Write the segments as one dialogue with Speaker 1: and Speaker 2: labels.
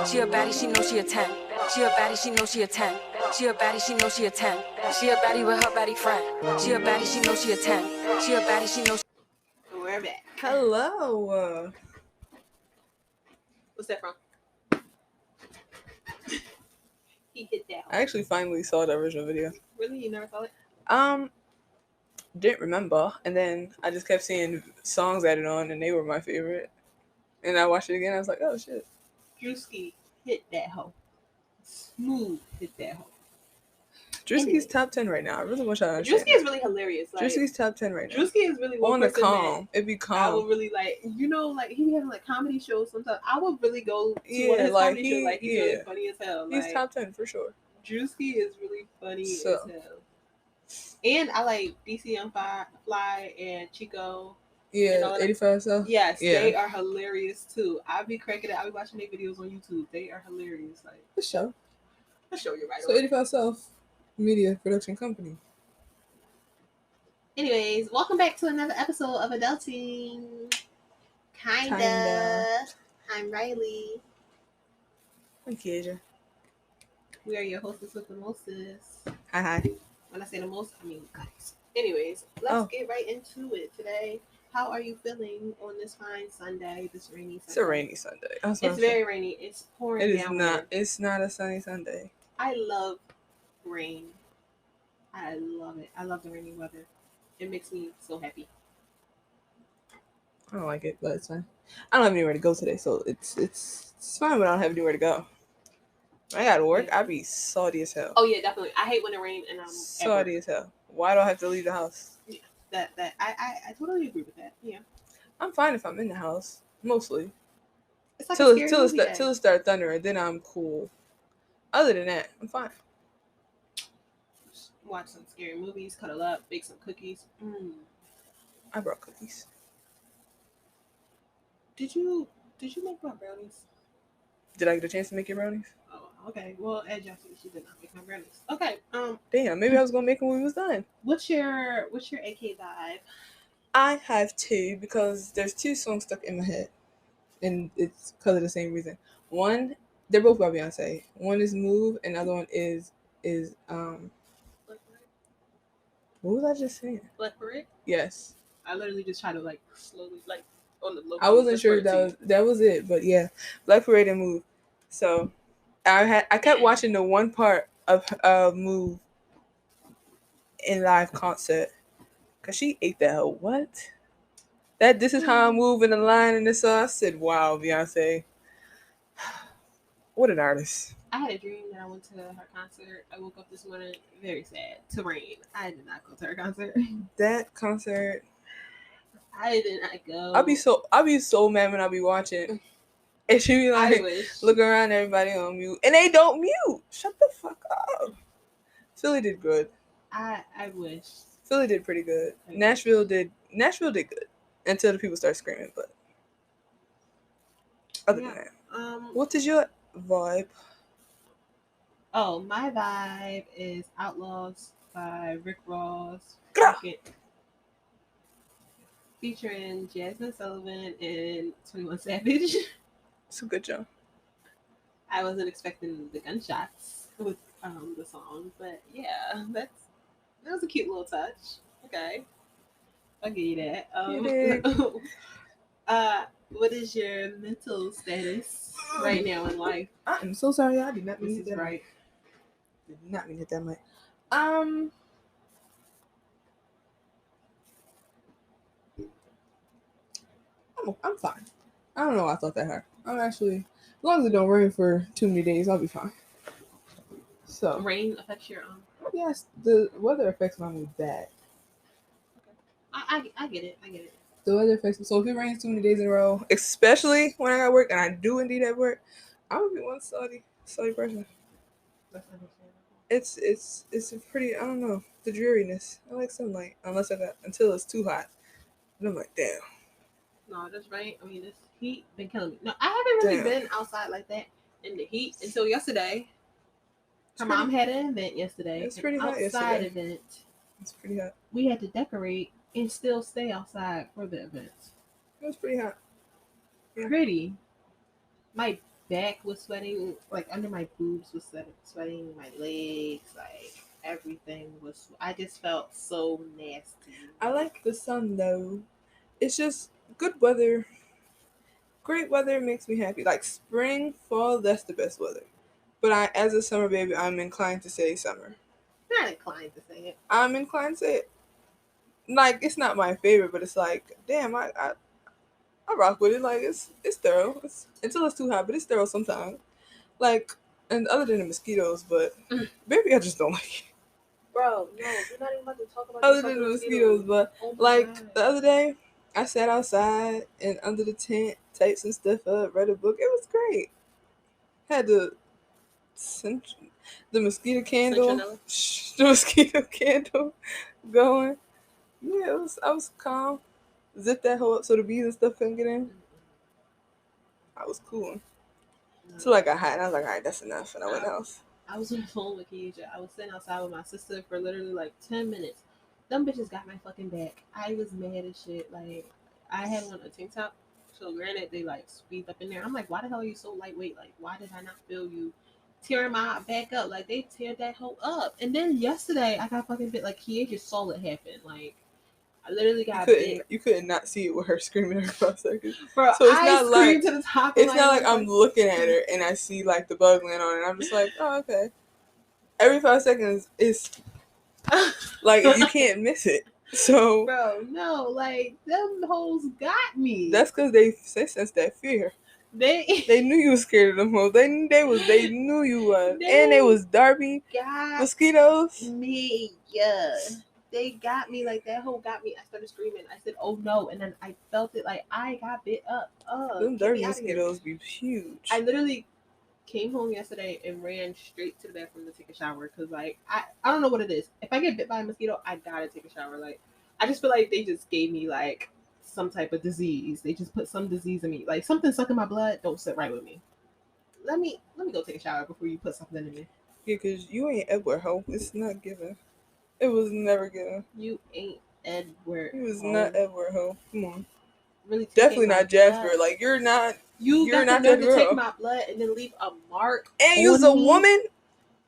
Speaker 1: She a baddie, she know she a 10. She a baddie, she know she a 10. She a baddie, she know she a 10. She a baddie with her baddie friend. She a baddie, she know she a 10. She a baddie, she know she...
Speaker 2: We're back.
Speaker 3: Hello.
Speaker 2: What's that from? He hit that.
Speaker 3: I actually finally saw the original video.
Speaker 2: Really? You never saw it?
Speaker 3: Didn't remember, and then I just kept seeing songs added on, and they were my favorite. And I watched it again. I was like, oh shit.
Speaker 2: Drewski hit that hoe. Smooth hit that hoe.
Speaker 3: Drewski's top 10 right now. I really wish I understand.
Speaker 2: Drewski is really hilarious. Like,
Speaker 3: Drewski's top 10 right now.
Speaker 2: Drewski is really one
Speaker 3: on the
Speaker 2: person
Speaker 3: calm. It'd be calm.
Speaker 2: I would really like, like he be having like comedy shows sometimes. I would really go to one of his comedy shows. Like he's really funny as hell.
Speaker 3: He's
Speaker 2: like,
Speaker 3: top 10 for sure.
Speaker 2: Drewski is really funny as hell. And I like BC Young Fly and Chico.
Speaker 3: Yeah, 85 South.
Speaker 2: Yes, yeah. They are hilarious too. I'll be cracking it. I'll be watching their videos on YouTube. They are hilarious. Like
Speaker 3: the show.
Speaker 2: You're right.
Speaker 3: So 85 South Media Production Company.
Speaker 2: Anyways, welcome back to another episode of Adulting. Kinda. I'm Riley.
Speaker 3: I'm Keisha.
Speaker 2: We are your hostess with the mostest.
Speaker 3: Hi.
Speaker 2: When I say the most, I mean guys. Anyways, let's get right into it today. How are you feeling on this fine Sunday, this rainy Sunday?
Speaker 3: It's a rainy Sunday.
Speaker 2: It's very rainy. It's pouring down.
Speaker 3: It is not. It's not a sunny Sunday.
Speaker 2: I love rain. I love it. I love the rainy weather. It makes me so happy.
Speaker 3: I don't like it, but it's fine. I don't have anywhere to go today, so it's fine, but I don't have anywhere to go. When I got to work, I'd be salty as hell.
Speaker 2: Oh yeah, definitely. I hate when it rains and I'm
Speaker 3: salty as hell. Why do I have to leave the house?
Speaker 2: Yeah. That I totally agree with that. Yeah.
Speaker 3: I'm fine if I'm in the house, mostly.
Speaker 2: It's like
Speaker 3: till it starts thundering, then I'm cool. Other than that, I'm fine.
Speaker 2: Watch some scary movies, cuddle up, bake some cookies.
Speaker 3: I brought cookies.
Speaker 2: Did you make my brownies?
Speaker 3: Did I get a chance to make your brownies?
Speaker 2: Oh, okay. Well, Ed Johnson, she did not make my brownies. Okay.
Speaker 3: Damn, maybe I was gonna make them when we was done.
Speaker 2: What's your AK vibe?
Speaker 3: I have two because there's two songs stuck in my head, and it's because of the same reason. One, they're both by Beyonce. One is Move, and the other one is What was I just saying?
Speaker 2: Black Parade?
Speaker 3: Yes.
Speaker 2: I literally just tried to like slowly like on the low.
Speaker 3: I wasn't sure if that was it, but yeah, Black Parade and Move. So I kept watching the one part of Move in live concert because she ate that hoe. What? This is how I move in the line in this song. I said, wow, Beyonce. What an artist.
Speaker 2: I had a dream that I went to her concert. I woke up this morning very sad to rain. I did not go to her concert.
Speaker 3: That concert,
Speaker 2: I did not go.
Speaker 3: I'll be so mad when I be watching. And she be like, look around, everybody on mute. And they don't mute. Shut the fuck up. Philly did good.
Speaker 2: I wish.
Speaker 3: Philly did pretty good. Nashville did good. Until the people start screaming, but other than that. What is your vibe?
Speaker 2: Oh, my vibe is Outlaws by Rick Ross. Featuring Jasmine Sullivan and 21 Savage.
Speaker 3: It's a good job.
Speaker 2: I wasn't expecting the gunshots with the song, but yeah, that was a cute little touch. Okay, I'll give you that. What is your mental status right now in life?
Speaker 3: I'm so sorry. I did not mean
Speaker 2: to hit that right.
Speaker 3: Did not mean to hit that mic. I'm fine. I don't know why I thought that hard. I'm actually, as long as it don't rain for too many days, I'll be fine. So
Speaker 2: rain affects your
Speaker 3: Yes, the weather affects my mood bad.
Speaker 2: Okay. I get it.
Speaker 3: The weather affects me. So if it rains too many days in a row, especially when I got work, and I do indeed have work, I'm gonna be one salty person.
Speaker 2: That's understandable.
Speaker 3: It's a pretty, I don't know, the dreariness. I like sunlight, until it's too hot. And I'm like, damn.
Speaker 2: No, that's right. I mean, this heat been killing me. No, I haven't really been outside like that in the heat until yesterday. Her mom had an event yesterday.
Speaker 3: It's pretty hot
Speaker 2: outside
Speaker 3: yesterday.
Speaker 2: Event.
Speaker 3: It's pretty hot.
Speaker 2: We had to decorate and still stay outside for the event.
Speaker 3: It was pretty hot.
Speaker 2: Yeah. Pretty. My back was sweating, like under my boobs was sweating, my legs, like everything was. I just felt so nasty.
Speaker 3: I like the sun though. It's just good weather. Great weather makes me happy. Like spring, fall, that's the best weather. But as a summer baby, I'm inclined to say summer.
Speaker 2: Not inclined to say it.
Speaker 3: I'm inclined to say it. Like it's not my favorite, but it's like, damn, I rock with it. Like it's thorough. Until it's too hot, but it's thorough sometimes. Like, and other than the mosquitoes, but maybe I just don't like it.
Speaker 2: Bro, no, we're not even about to talk about
Speaker 3: Other
Speaker 2: these
Speaker 3: than
Speaker 2: fucking
Speaker 3: the mosquitoes, but
Speaker 2: Oh my
Speaker 3: like
Speaker 2: God.
Speaker 3: the other day, I sat outside and under the tent, typed some stuff up, read a book. It was great. Had cent- the mosquito candle,
Speaker 2: Citronella?
Speaker 3: the mosquito candle going. Yeah, I was calm. Zip that hole up so the bees and stuff couldn't get in. I was cool. So like I got hot and I was like, all right, that's enough, and I went else.
Speaker 2: I was on the phone with Keisha. I was sitting outside with my sister for literally like 10 minutes. Them bitches got my fucking back. I was mad as shit. Like, I had on a tank top. So, granted, they like squeezed up in there. I'm like, why the hell are you so lightweight? Like, why did I not feel you tearing my back up? Like, they tear that hoe up. And then yesterday, I got fucking bit. Like, Keisha saw it happen. Like, I literally got bit.
Speaker 3: You couldn't not see it with her screaming every 5 seconds.
Speaker 2: Bro,
Speaker 3: So it's
Speaker 2: I
Speaker 3: not
Speaker 2: screamed
Speaker 3: like
Speaker 2: to the top of
Speaker 3: it's
Speaker 2: my
Speaker 3: not like I'm
Speaker 2: lungs.
Speaker 3: looking at her and I see like the bug land on it. And I'm just like, oh okay. Every 5 seconds is like you can't miss it. So
Speaker 2: Bro, no, like them hoes got me.
Speaker 3: that's because they sense that fear.
Speaker 2: They
Speaker 3: knew you was scared of them hoes. They knew you was, and they was Darby
Speaker 2: got
Speaker 3: mosquitoes.
Speaker 2: me. Yeah, they got me. Like that hoe got me. I started screaming. I said, "Oh no!" And then I felt it. Like I got bit up.
Speaker 3: Them
Speaker 2: Get
Speaker 3: Darby
Speaker 2: me out of here.
Speaker 3: mosquitoes be huge.
Speaker 2: I literally came home yesterday and ran straight to the bathroom to take a shower because like I don't know what it is. If I get bit by a mosquito, I gotta take a shower. Like I just feel like they just gave me like some type of disease. They just put some disease in me. Like something sucking my blood don't sit right with me. Let me go take a shower before you put something in me.
Speaker 3: Yeah, cause you ain't Edward hoe. It's not given. It was never given.
Speaker 2: You ain't Edward.
Speaker 3: He was
Speaker 2: Ho.
Speaker 3: not Edward hoe. Come on.
Speaker 2: Really
Speaker 3: Definitely
Speaker 2: taking my
Speaker 3: not Jasper.
Speaker 2: blood.
Speaker 3: Like you're not.
Speaker 2: You
Speaker 3: You're
Speaker 2: got the
Speaker 3: not
Speaker 2: nerve
Speaker 3: that
Speaker 2: to take
Speaker 3: girl.
Speaker 2: my blood and then leave a mark
Speaker 3: And
Speaker 2: on
Speaker 3: you's a
Speaker 2: me?
Speaker 3: woman.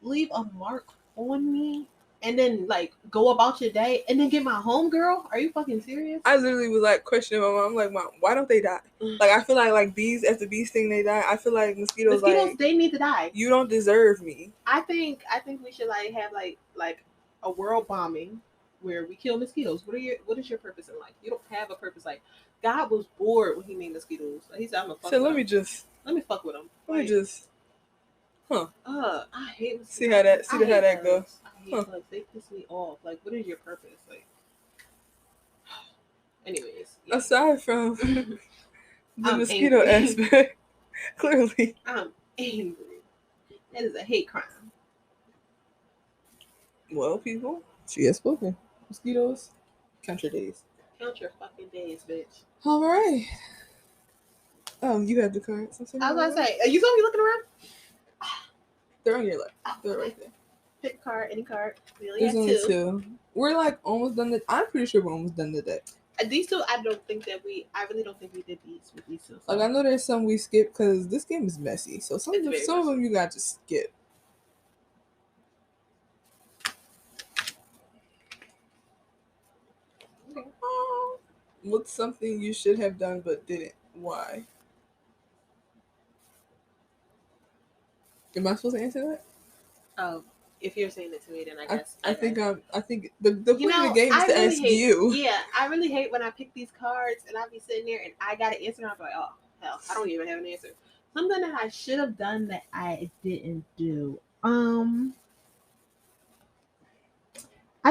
Speaker 2: Leave a mark on me and then like go about your day and then get my home girl? Are you fucking serious?
Speaker 3: I literally was like questioning my mom. I'm like, Mom, why don't they die? Like I feel like bees after bees thing they die. I feel like mosquitoes like
Speaker 2: they need to die.
Speaker 3: you don't deserve me.
Speaker 2: I think we should like have like a world bombing where we kill mosquitoes. What is your purpose in life? You don't have a purpose. Like God was bored when he made mosquitoes. Like, he said, "I'm gonna fuck
Speaker 3: So
Speaker 2: with
Speaker 3: let
Speaker 2: them.
Speaker 3: me
Speaker 2: Fuck with them."
Speaker 3: let me just
Speaker 2: I hate mosquitoes.
Speaker 3: see how that go.
Speaker 2: I hate bugs. They piss me off. Like, what is your purpose? Like, anyways, yeah.
Speaker 3: Aside from the
Speaker 2: I'm
Speaker 3: mosquito
Speaker 2: angry.
Speaker 3: aspect, clearly.
Speaker 2: I'm angry. That is a hate crime.
Speaker 3: Well, people, she has spoken. Mosquitoes, count your days.
Speaker 2: Count your fucking days, bitch.
Speaker 3: All right. Oh, you have the cards.
Speaker 2: I was gonna say, are you gonna be looking around?
Speaker 3: They're on your left. They're right there.
Speaker 2: Pick a card, any card. We only
Speaker 3: There's
Speaker 2: have
Speaker 3: only
Speaker 2: two.
Speaker 3: two. We're like almost done. I'm pretty sure we're almost done today.
Speaker 2: These two, I really don't think we did these with these two. So.
Speaker 3: Like I know there's some we skipped because this game is messy. So some of them you got to skip.
Speaker 2: Okay.
Speaker 3: What's something you should have done but didn't? Why? Am I supposed to answer that?
Speaker 2: Oh, if you're saying it to me, then I guess.
Speaker 3: I think the point of the game is to ask you.
Speaker 2: Yeah, I really hate when I pick these cards and I be sitting there and I got an answer and I'm like, oh hell, I don't even have an answer. Something that I should have done that I didn't do. I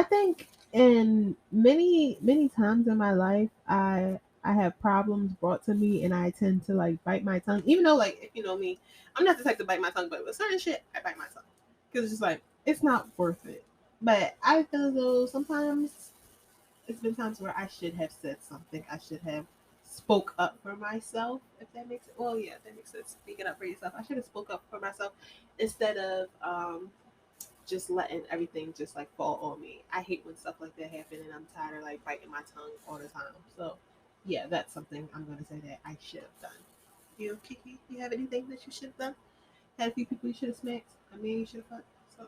Speaker 2: think in many times in my life, I have problems brought to me, and I tend to like bite my tongue. Even though, like, if you know me, I'm not the type to bite my tongue, but with certain shit, I bite my tongue because it's just like it's not worth it. But I feel as though sometimes it's been times where I should have said something. I should have spoke up for myself. If that makes it, well, yeah, that makes sense. Speaking up for yourself, I should have spoke up for myself instead of just letting everything just like fall on me. I hate when stuff like that happen, and I'm tired of like biting my tongue all the time. So, yeah, that's something I'm gonna say that I should have done. You, Kiki, you have anything that you should have done? Had a few people you should have smacked. I mean, you should have fucked. So,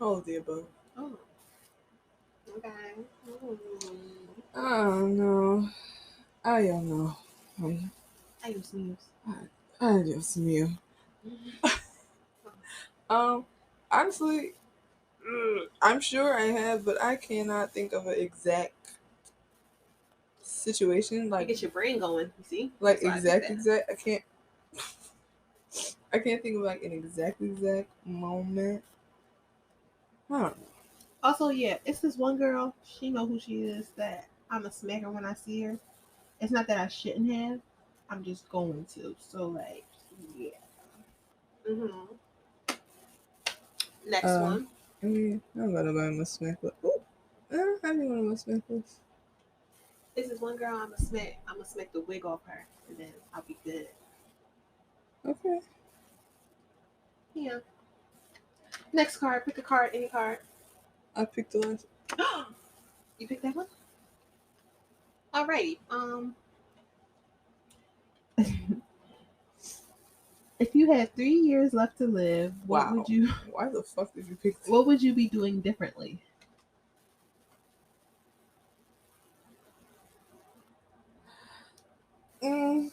Speaker 3: All of the above.
Speaker 2: oh, okay. Mm.
Speaker 3: I don't know. I don't know.
Speaker 2: I use news.
Speaker 3: I just knew. Honestly, I'm sure I have, but I cannot think of an exact situation.
Speaker 2: You
Speaker 3: Like,
Speaker 2: get your brain going. You see?
Speaker 3: like
Speaker 2: That's why I picked that.
Speaker 3: exact. I can't think of like an exact moment. I don't know.
Speaker 2: Also, yeah, it's this one girl. She know who she is. That I'm a smacker when I see her. It's not that I shouldn't have. I'm just going to. So like, yeah. Mhm. Next one.
Speaker 3: I mean, I'm gonna buy my smack. Ooh, I didn't want my smack list.
Speaker 2: This is one girl. I'm a smack. I'm gonna smack the wig off her, and then I'll be good.
Speaker 3: Okay.
Speaker 2: Yeah. Next card. Pick a card. Any card.
Speaker 3: I picked the last.
Speaker 2: You picked that one. Alrighty. If you had 3 years left to live, what would you?
Speaker 3: Why the fuck did you pick?
Speaker 2: What would you be doing differently?
Speaker 3: Uh,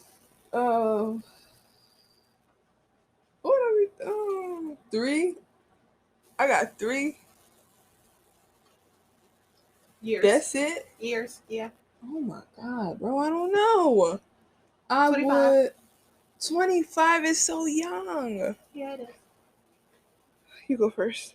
Speaker 3: what are we? 3. I got 3
Speaker 2: Years.
Speaker 3: That's it.
Speaker 2: Years. Yeah.
Speaker 3: Oh my god, bro! I don't know. I
Speaker 2: 25.
Speaker 3: would. 25 is so young.
Speaker 2: Yeah, it is.
Speaker 3: You go first.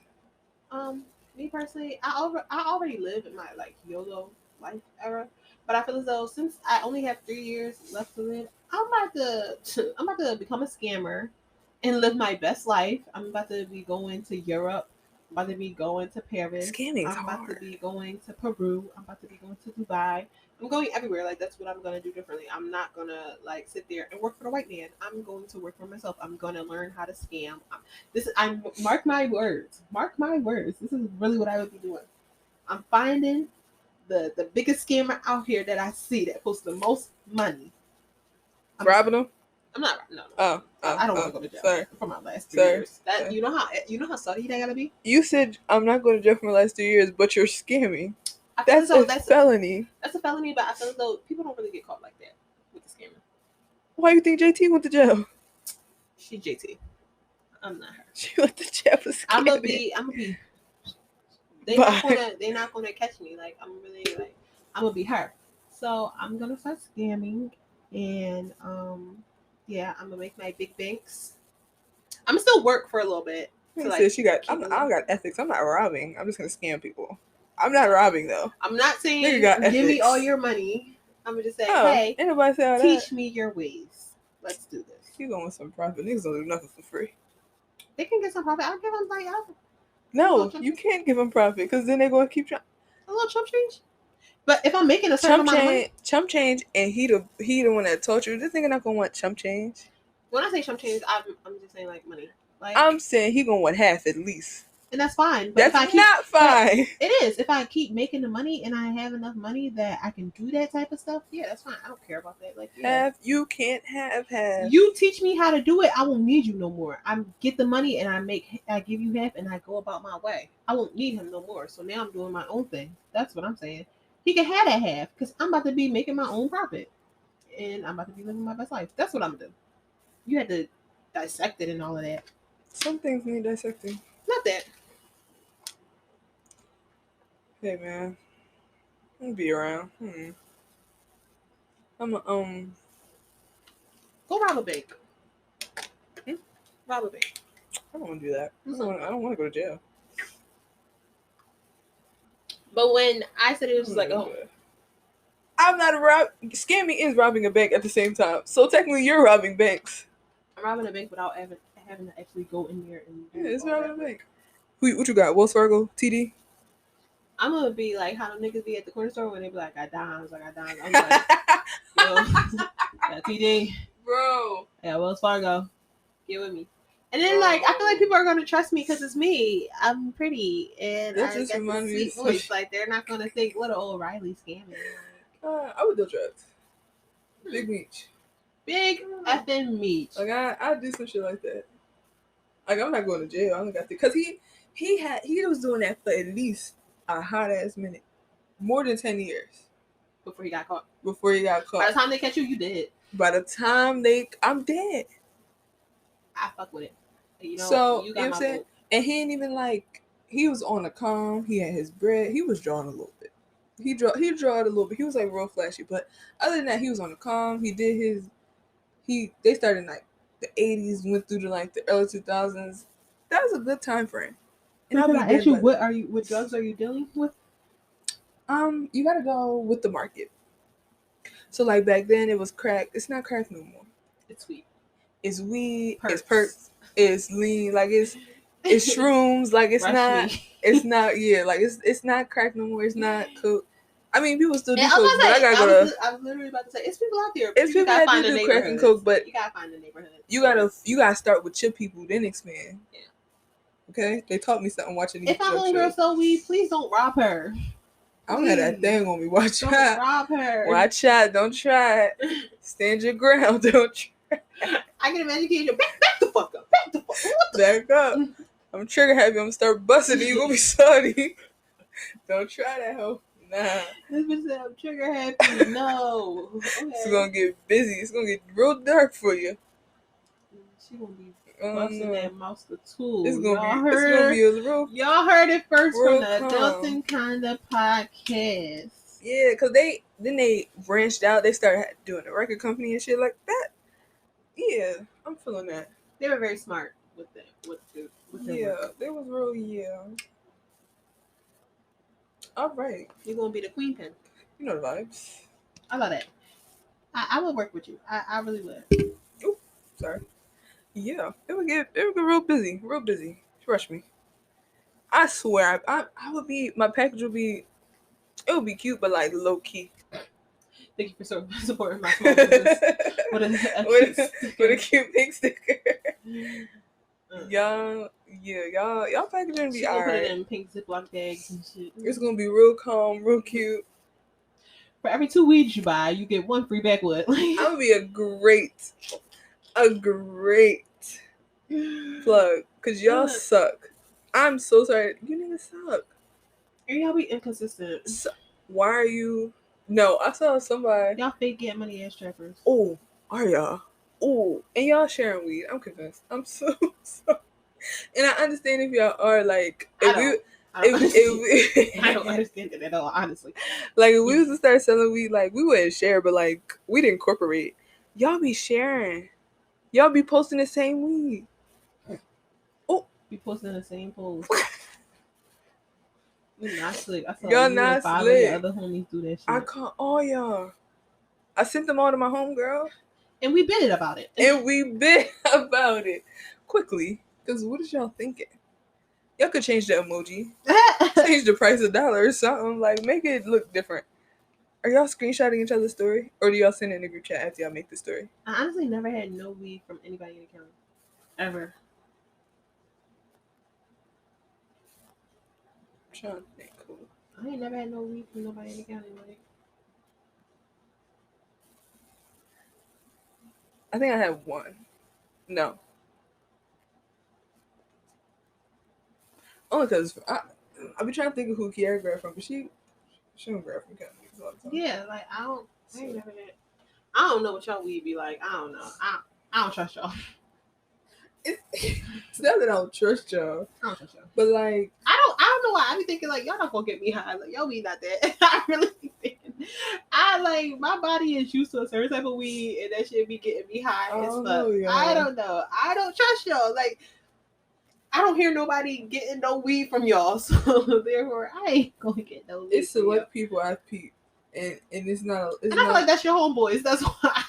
Speaker 2: Me personally, I already live in my like YOLO life era, but I feel as though since I only have 3 years left to live, I'm about to become a scammer and live my best life. I'm about to be going to Europe. I'm about to be going to Paris.
Speaker 3: Scamming's
Speaker 2: I'm about to
Speaker 3: hard.
Speaker 2: be going to Peru. I'm about to be going to Dubai. I'm going everywhere. Like that's what I'm gonna do differently. I'm not gonna like sit there and work for the white man. I'm going to work for myself. I'm gonna learn how to scam. I mark my words. Mark my words. This is really what I would be doing. I'm finding the biggest scammer out here that I see that posts the most money.
Speaker 3: Robbing them?
Speaker 2: I'm not. No. I don't want to go to jail for my last 3 years. You know how sorry they gotta be.
Speaker 3: You said I'm not going to jail for my last 3 years, but you're scamming. That's a felony.
Speaker 2: That's a felony, but I feel as though people don't really get caught like that with the scammer.
Speaker 3: Why do you think JT went to jail?
Speaker 2: She JT. I'm not her.
Speaker 3: She went to jail for scamming.
Speaker 2: I'm gonna be. They're not gonna catch me. Like I'm gonna be her. So I'm gonna start scamming, and yeah, I'm gonna make my big banks. I'm gonna still work for a little bit.
Speaker 3: I don't got ethics. I'm not robbing. I'm just gonna scam people. I'm not robbing though.
Speaker 2: I'm not saying give me all your money. I'm gonna just say, hey,
Speaker 3: anybody say
Speaker 2: teach me your ways. Let's do this.
Speaker 3: You going with some profit? Niggas don't do nothing for free.
Speaker 2: They can get some profit. I'll give them like
Speaker 3: no, you can't give them profit because then they're gonna keep trying.
Speaker 2: A little chump change. But if I'm making a certain amount of money,
Speaker 3: chump change, and he the one that taught you. This nigga not gonna want chump change.
Speaker 2: When I say chump change, I'm just saying like money. Like
Speaker 3: I'm saying he gonna want half at least.
Speaker 2: And that's fine. But
Speaker 3: that's not fine.
Speaker 2: It is. If I keep making the money and I have enough money that I can do that type of stuff, yeah, that's fine. I don't care about that. Like
Speaker 3: half, you can't have half.
Speaker 2: You teach me how to do it, I won't need you no more. I get the money and I give you half and I go about my way. I won't need him no more. So now I'm doing my own thing. That's what I'm saying. He can have that half because I'm about to be making my own profit and I'm about to be living my best life. That's what I'm gonna do. You had to dissect it and all of that.
Speaker 3: Some things need dissecting.
Speaker 2: Not that.
Speaker 3: Hey man, I'm gonna be around. I'm
Speaker 2: go rob a bank. Rob a bank.
Speaker 3: I don't want to do that. I don't want to go to jail.
Speaker 2: But when I said it was like, oh,
Speaker 3: I'm not scamming is robbing a bank at the same time. So technically, you're robbing banks.
Speaker 2: I'm robbing a bank without having to actually go in there and do
Speaker 3: it's robbing a bank. What you got? Wells Fargo, TD.
Speaker 2: I'm gonna be like how the niggas be at the corner store when they be like, I got dimes. I'm like, yo, got TD,
Speaker 3: bro.
Speaker 2: Yeah, Wells Fargo, get with me. And then like I feel like people are gonna trust me because it's me. I'm pretty and I got this sweet voice. Like they're not gonna think what an old Riley scamming.
Speaker 3: I would do drugs. Big Meech.
Speaker 2: Big effing meat.
Speaker 3: Like I do some shit like that. Like I'm not going to jail. I don't got to, because he was doing that for at least a hot ass minute, more than 10 years
Speaker 2: Before he got caught.
Speaker 3: before he got caught.
Speaker 2: By the time they catch you, you dead.
Speaker 3: By the time I'm dead.
Speaker 2: I fuck with it. You know,
Speaker 3: So
Speaker 2: you
Speaker 3: know
Speaker 2: got
Speaker 3: what I'm
Speaker 2: my
Speaker 3: saying?
Speaker 2: vote.
Speaker 3: And he ain't even like, he was on the calm. He had his bread. He was drawing a little bit. He drawed a little bit. He was like real flashy, but other than that, he was on the calm. He did his. They started in like the 80s, went through to like the early 2000s. That was a good time frame. And
Speaker 2: Can
Speaker 3: I'll be
Speaker 2: I ask
Speaker 3: dead
Speaker 2: you,
Speaker 3: by
Speaker 2: what drugs are you dealing with?
Speaker 3: You gotta go with the market. So like back then it was crack. It's not crack no more.
Speaker 2: It's sweet.
Speaker 3: It's weed.
Speaker 2: Perks.
Speaker 3: It's perks. It's lean. Like it's shrooms. Like it's
Speaker 2: Rush
Speaker 3: not.
Speaker 2: me.
Speaker 3: It's not. Yeah. Like it's not crack no more. It's not coke. I mean, people still do
Speaker 2: And
Speaker 3: coke, but I gotta go to.
Speaker 2: I was literally about to say, it's people out there. But
Speaker 3: It's
Speaker 2: you
Speaker 3: people
Speaker 2: gotta
Speaker 3: that
Speaker 2: find
Speaker 3: do
Speaker 2: the
Speaker 3: do crack and
Speaker 2: neighborhoods.
Speaker 3: coke, but
Speaker 2: you gotta find the neighborhood.
Speaker 3: you gotta start with your people, then expand.
Speaker 2: Yeah.
Speaker 3: Okay, they taught me something watching these.
Speaker 2: If my homegirl sell weed, please don't rob her.
Speaker 3: I don't have that thing on me. Watch
Speaker 2: Don't
Speaker 3: out.
Speaker 2: rob her.
Speaker 3: Watch out. Don't try it. Stand your ground. Don't try.
Speaker 2: I can imagine you back the fuck up. Back the fuck up. What the
Speaker 3: Back up. I'm trigger happy. I'm gonna start busting you. You gonna be sorry. Don't try that hoe. Nah.
Speaker 2: This bitch said I'm trigger happy. No. Okay.
Speaker 3: It's gonna get busy. It's gonna get real dark for you.
Speaker 2: She gonna be busting that mouse the tool.
Speaker 3: It's gonna
Speaker 2: Y'all
Speaker 3: be.
Speaker 2: heard,
Speaker 3: It's gonna be a real.
Speaker 2: y'all heard it first from
Speaker 3: real
Speaker 2: the
Speaker 3: calm.
Speaker 2: Adulting Kinda podcast.
Speaker 3: Yeah, cause they branched out. They started doing a record company and shit like that. Yeah, I'm feeling that.
Speaker 2: They were very smart with them. With their
Speaker 3: Yeah,
Speaker 2: work.
Speaker 3: they was real. Yeah. All right.
Speaker 2: You're gonna be the queen pin.
Speaker 3: You know the vibes.
Speaker 2: I love that. I would work with you. I really would.
Speaker 3: Ooh, sorry. Yeah, it would get real busy. Real busy. Trust me. I swear, I would be. My package would be. It would be cute, but like low key.
Speaker 2: Thank you for supporting my small business. With a cute
Speaker 3: pink sticker. Y'all packaging be
Speaker 2: she gonna put it
Speaker 3: alright.
Speaker 2: in pink Ziploc bags and shit.
Speaker 3: It's gonna be real calm, real cute.
Speaker 2: For every 2 weeds you buy, you get 1 free backwood.
Speaker 3: I'm gonna be a great plug, cause y'all suck. I'm so sorry. You niggas suck.
Speaker 2: And y'all be inconsistent.
Speaker 3: So, why are you? No, I saw somebody.
Speaker 2: Y'all fake get money ass trappers.
Speaker 3: Oh, are y'all? Oh, and y'all sharing weed. I'm convinced. I'm so sorry. And I understand if y'all are like,
Speaker 2: I don't understand it at all, honestly.
Speaker 3: Like if we was to start selling weed, like we wouldn't share, but like we'd incorporate. Y'all be sharing. Y'all be posting the same weed.
Speaker 2: Oh, be posting the same post. You're not slick. I saw
Speaker 3: y'all
Speaker 2: you
Speaker 3: not
Speaker 2: and 5
Speaker 3: slick.
Speaker 2: of your other homies do that shit.
Speaker 3: I caught all y'all. I sent them all to my homegirl.
Speaker 2: And we bitted about it.
Speaker 3: Quickly. Because what is y'all thinking? Y'all could change the emoji. Change the price $1 or something. Like, make it look different. Are y'all screenshotting each other's story? Or do y'all send it in a group chat after y'all make the story?
Speaker 2: I honestly never had no weed from anybody in the county. Ever.
Speaker 3: I'm trying to think. Cool.
Speaker 2: I ain't never had no weed from nobody in the county. Like,
Speaker 3: I think I had one. No. Only because I be trying to think of who Kiara grabbed from, but she don't grab from county a lot of times.
Speaker 2: yeah, like I ain't never had. I don't know what y'all weed be like. I don't know. I don't trust y'all.
Speaker 3: It's not that I don't trust y'all.
Speaker 2: I don't trust y'all.
Speaker 3: But like
Speaker 2: I don't know why I be thinking like y'all not gonna get me high. Like y'all weed not that. I really be thinking I like my body is used to a certain type of weed and that shit be getting me high as fuck. I don't know. I don't trust y'all. Like I don't hear nobody getting no weed from y'all, so therefore I ain't gonna get no weed.
Speaker 3: It's select people I peep, and it's not.
Speaker 2: And I feel like that's your homeboys. That's why.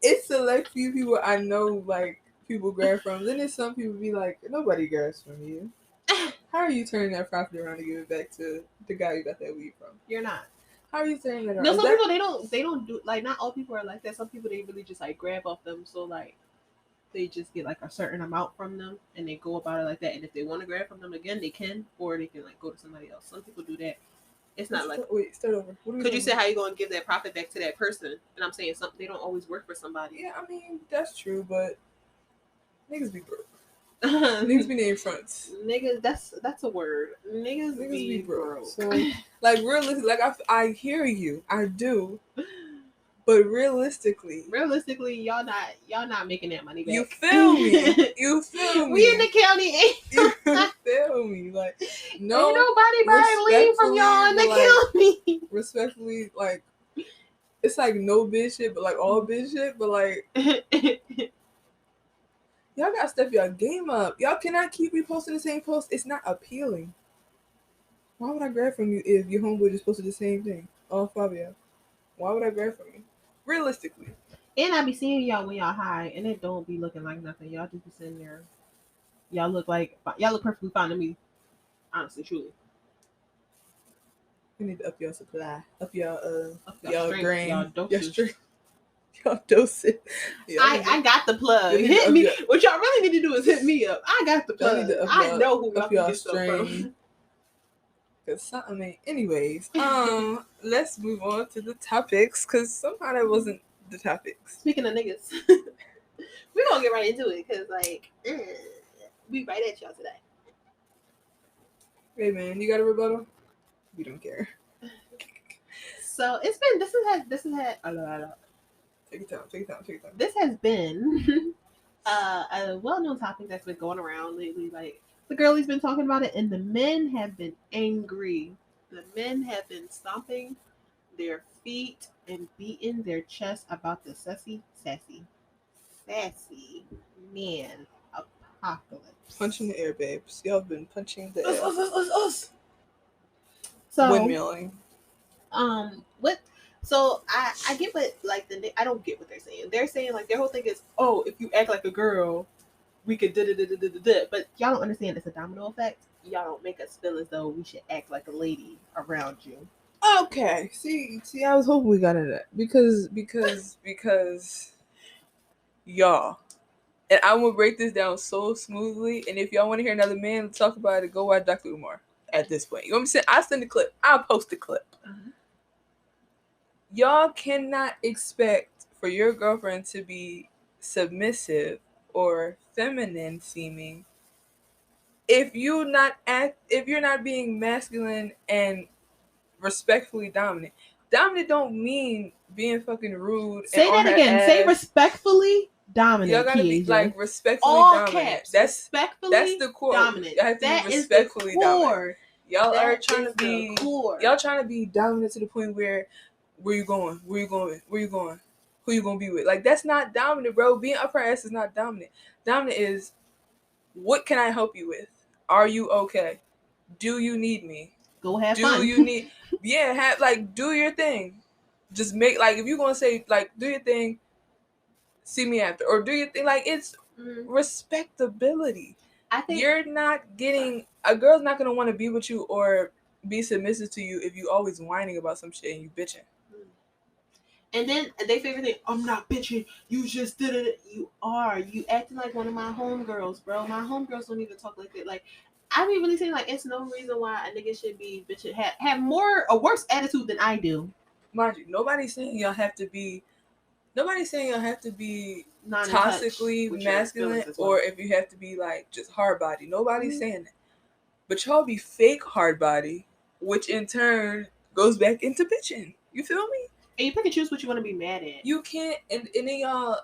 Speaker 3: It's select few people I know. Like people grab from. Then there's some people be like, nobody grabs from you. How are you turning that profit around to give it back to the guy you got that weed from?
Speaker 2: You're not.
Speaker 3: How are you turning that around?
Speaker 2: No, some people they don't do like not all people are like that. Some people they really just like grab off them. So like. They just get like a certain amount from them and they go about it like that. And if they want to grab from them again, they can, or they can like go to somebody else. Some people do that. It's not like.
Speaker 3: Wait, start over. What are we
Speaker 2: Could you
Speaker 3: talking
Speaker 2: say how you gonna give that profit back to that person? And I'm saying something. They don't always work for somebody.
Speaker 3: Yeah, I mean that's true, but niggas be broke. Niggas be named fronts.
Speaker 2: Niggas, that's a word. Niggas be broke.
Speaker 3: So, like, realistic, like, I hear you. I do. But realistically,
Speaker 2: y'all not making that money back.
Speaker 3: You feel me? You feel me?
Speaker 2: We in the county.
Speaker 3: You feel me? Like, no.
Speaker 2: Ain't nobody buying leave from y'all in the county.
Speaker 3: Respectfully, like, it's like no bitch shit, but like all bitch shit, but like. Y'all gotta step your game up. Y'all cannot keep reposting the same post. It's not appealing. Why would I grab from you if your homeboy just posted the same thing? All 5 of y'all. Why would I grab from you? Realistically.
Speaker 2: And I be seeing y'all when y'all high, and it don't be looking like nothing. Y'all just be sitting there. Y'all look perfectly fine to me. Honestly, truly.
Speaker 3: We need to up your supply. Up your
Speaker 2: strength,
Speaker 3: grain.
Speaker 2: y'all doses.
Speaker 3: Y'all doses. Yeah,
Speaker 2: I got the plug. Hit me. What y'all really need to do is hit me up. I got the plug. I know who y'all can get stuff from.
Speaker 3: Cause something ain't. Anyways, let's move on to the topics. Cause somehow that wasn't the topics.
Speaker 2: Speaking of niggas, we're gonna get right into it. Cause like, we right at y'all today.
Speaker 3: Hey man, you got a rebuttal? We don't care.
Speaker 2: So it's been. This has had.
Speaker 3: Take your time.
Speaker 2: This has been a well-known topic that's been going around lately. Like the girlie's been talking about it, and the men have been angry. The men have been stomping their feet and beating their chest about the sassy man apocalypse.
Speaker 3: Punching the air, babes. Y'all have been punching the air.
Speaker 2: Us. So
Speaker 3: windmilling.
Speaker 2: What? So I get what like I don't get what they're saying. They're saying like their whole thing is, oh, if you act like a girl, we could da. But y'all don't understand it's a domino effect. Y'all don't make us feel as though we should act like a lady around you.
Speaker 3: Okay. See, I was hoping we got into that because y'all, and I will break this down so smoothly. And if y'all want to hear another man talk about it, go watch Dr. Umar. At this point, you want me to say? I'll send the clip. I'll post the clip. Y'all cannot expect for your girlfriend to be submissive or feminine seeming if you're not being masculine and respectfully dominant. Dominant don't mean being fucking rude.
Speaker 2: Say that again. Say respectfully dominant.
Speaker 3: Y'all gotta be like respectfully
Speaker 2: all
Speaker 3: dominant.
Speaker 2: Caps.
Speaker 3: That's the core.
Speaker 2: Dominant.
Speaker 3: You have to be respectfully dominant. Y'all
Speaker 2: that
Speaker 3: are trying to be
Speaker 2: core.
Speaker 3: Y'all trying to be dominant to the point where you going? Where you going? Who you gonna be with? Like that's not dominant, bro. Being up her ass is not dominant. Dominant is what can I help you with? Are you okay? Do you need me?
Speaker 2: Go have fun.
Speaker 3: Do you need do your thing. Just make like if you're gonna say like do your thing, see me after. Or do your thing like it's respectability.
Speaker 2: I think
Speaker 3: you're not getting a girl's not gonna want to be with you or be submissive to you if you always whining about some shit and you bitching.
Speaker 2: And then they favorite thing, I'm not bitching. You just did it. You are. You acting like one of my homegirls, bro. My homegirls don't even talk like that. Like, I be really saying like it's no reason why a nigga should be bitching have a worse attitude than I do.
Speaker 3: Mind you, nobody's saying y'all have to be toxically masculine or if you have to be like just hard body. Nobody's saying that. But y'all be fake hard body, which in turn goes back into bitching. You feel me?
Speaker 2: And you pick and choose what you want to be mad at.
Speaker 3: You can't, and then y'all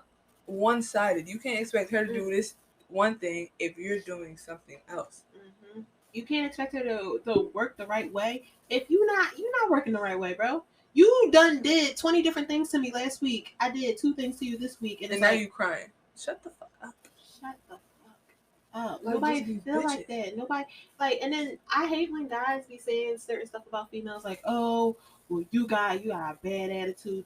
Speaker 3: one-sided. You can't expect her to do this one thing if you're doing something else.
Speaker 2: Mm-hmm. You can't expect her to work the right way if you're not working the right way, bro. You did 20 different things to me last week. I did 2 things to you this week, and
Speaker 3: now you crying. Shut the fuck up.
Speaker 2: Shut the fuck up. Nobody feel like that. Nobody like, and then I hate when guys be saying certain stuff about females, like, oh, well, you got a bad attitude.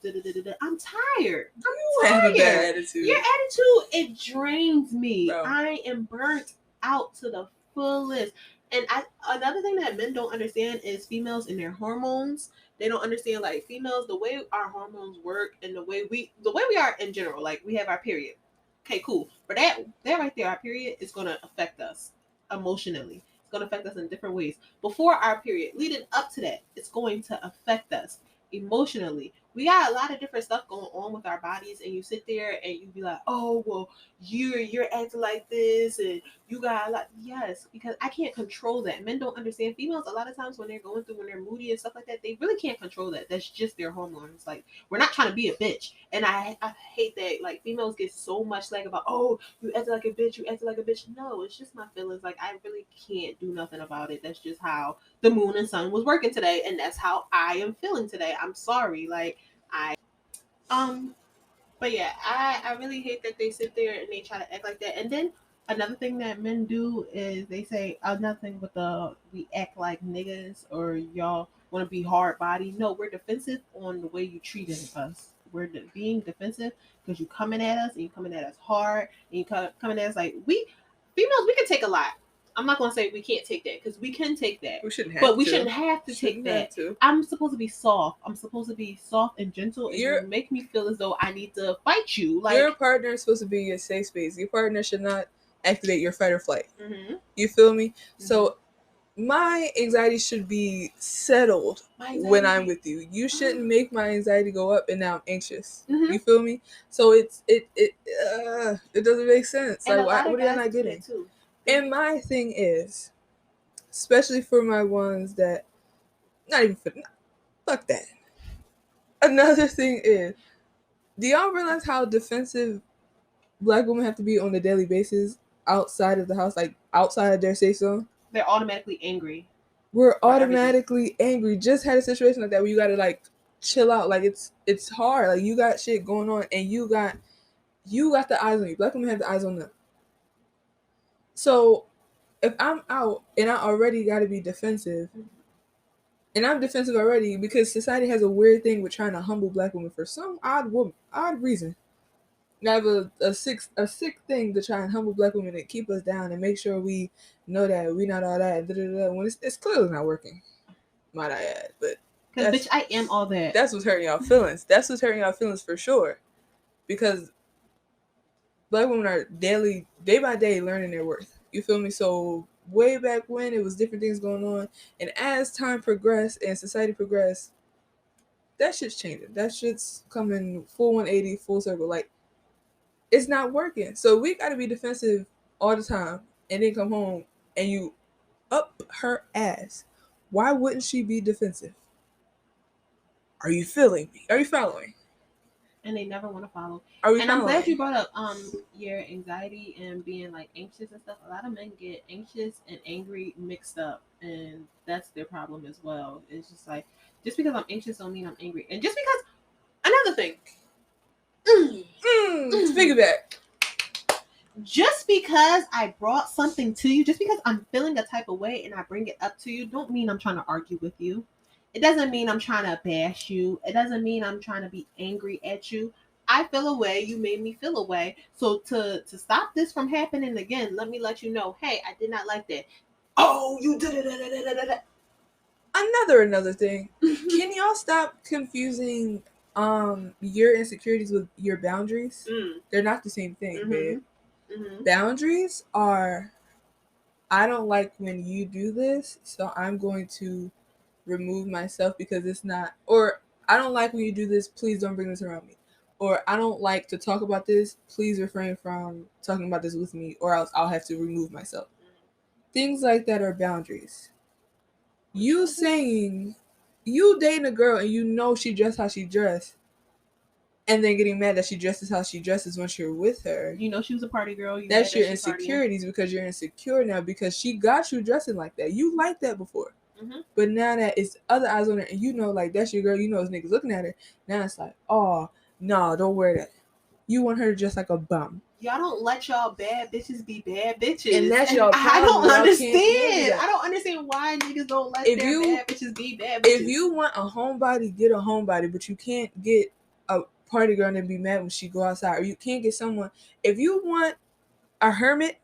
Speaker 2: I'm tired.
Speaker 3: You have a bad attitude.
Speaker 2: Your attitude, it drains me.
Speaker 3: Bro.
Speaker 2: I am burnt out to the fullest. And another thing that men don't understand is females and their hormones. They don't understand like females, the way our hormones work and the way we are in general. Like we have our period. Okay, cool. But that right there, our period is gonna affect us emotionally. It's going to affect us in different ways. Before our period, leading up to that, it's going to affect us emotionally. We got a lot of different stuff going on with our bodies, and you sit there and you be like, oh well, you're acting like this, and you got a lot. Yes, because I can't control that. Men don't understand. Females, a lot of times when they're going through, when they're moody and stuff like that, they really can't control that. That's just their hormones. Like, we're not trying to be a bitch. And I hate that, like, females get so much like about, oh, you acted like a bitch, you acted like a bitch. No, it's just my feelings. Like, I really can't do nothing about it. That's just how the moon and sun was working today, and that's how I am feeling today. I'm sorry. Like, but yeah, I really hate that they sit there and they try to act like that. And then another thing that men do is they say another thing with the we act like niggas, or y'all want to be hard body. No, we're defensive on the way you treated us. We're being defensive because you coming at us and you coming at us hard, and you coming at us like we females. We can take a lot. I'm not gonna say we can't take that, because we can take that.
Speaker 3: We shouldn't have
Speaker 2: but
Speaker 3: to.
Speaker 2: we shouldn't have to take that. I'm supposed to be soft. I'm supposed to be soft and gentle, and you make me feel as though I need to fight you. Like,
Speaker 3: your partner is supposed to be your safe space. Your partner should not activate your fight or flight.
Speaker 2: Mm-hmm.
Speaker 3: You feel me? Mm-hmm. So my anxiety should be settled when I'm with you. You shouldn't make my anxiety go up and now I'm anxious. Mm-hmm. You feel me? So it doesn't make sense.
Speaker 2: And
Speaker 3: like, what are you not getting? And my thing is, especially for my ones that, not even for, fuck that. Another thing is, do y'all realize how defensive Black women have to be on a daily basis outside of the house, like outside of their safe zone?
Speaker 2: They're automatically angry.
Speaker 3: We're automatically angry. Just had a situation like that where you gotta like chill out. Like it's hard. Like, you got shit going on and you got the eyes on you. Black women have the eyes on them. So if I'm out and I already gotta be defensive, and I'm defensive already because society has a weird thing with trying to humble Black women for some odd reason. I have a sick thing to try and humble Black women and keep us down and make sure we know that we not all that. When it's clearly not working, might I add. But
Speaker 2: because bitch, I am all that.
Speaker 3: That's what's hurting y'all feelings. That's what's hurting y'all feelings for sure. Because Black women are day by day learning their worth. You feel me? So way back when, it was different things going on, and as time progressed and society progressed, that shit's changing. That shit's coming full 180, full circle. Like, it's not working. So we got to be defensive all the time and then come home and you up her ass. Why wouldn't she be defensive? Are you feeling me? Are you following?
Speaker 2: And they never want to follow.
Speaker 3: And
Speaker 2: I'm glad you brought up your anxiety and being like anxious and stuff. A lot of men get anxious and angry mixed up, and that's their problem as well. It's just like, just because I'm anxious don't mean I'm angry. And just because, another thing,
Speaker 3: piggyback.
Speaker 2: Just because I brought something to you, just because I'm feeling a type of way and I bring it up to you, don't mean I'm trying to argue with you. It doesn't mean I'm trying to bash you. It doesn't mean I'm trying to be angry at you. I feel a way. You made me feel a way. So to stop this from happening again, let me let you know, hey, I did not like that. Oh, you did it.
Speaker 3: Another thing. Can y'all stop confusing your insecurities with your boundaries? They're not the same thing, babe. Mm-hmm. Boundaries are, I don't like when you do this, so I'm going to remove myself because it's not, or I don't like when you do this, please don't bring this around me, or I don't like to talk about this, please refrain from talking about this with me, or else I'll have to remove myself. Things like that are boundaries. You saying you dating a girl and you know she dressed how she dressed, and then getting mad that she dresses how she dresses once you're with her.
Speaker 2: You know she was a party girl.
Speaker 3: That's your insecurities because you're insecure now because she got you dressing like that. You liked that before. Mm-hmm. But now that it's other eyes on her and you know, like, that's your girl, you know, it's niggas looking at her. Now it's like, oh, no, don't wear that. You want her to dress like a bum.
Speaker 2: Y'all don't let y'all bad bitches be bad bitches.
Speaker 3: And that's y'all problem.
Speaker 2: I don't understand. I don't understand why niggas don't let their bad bitches be bad bitches.
Speaker 3: If you want a homebody, get a homebody, but you can't get a party girl and be mad when she go outside. Or you can't get someone, if you want a hermit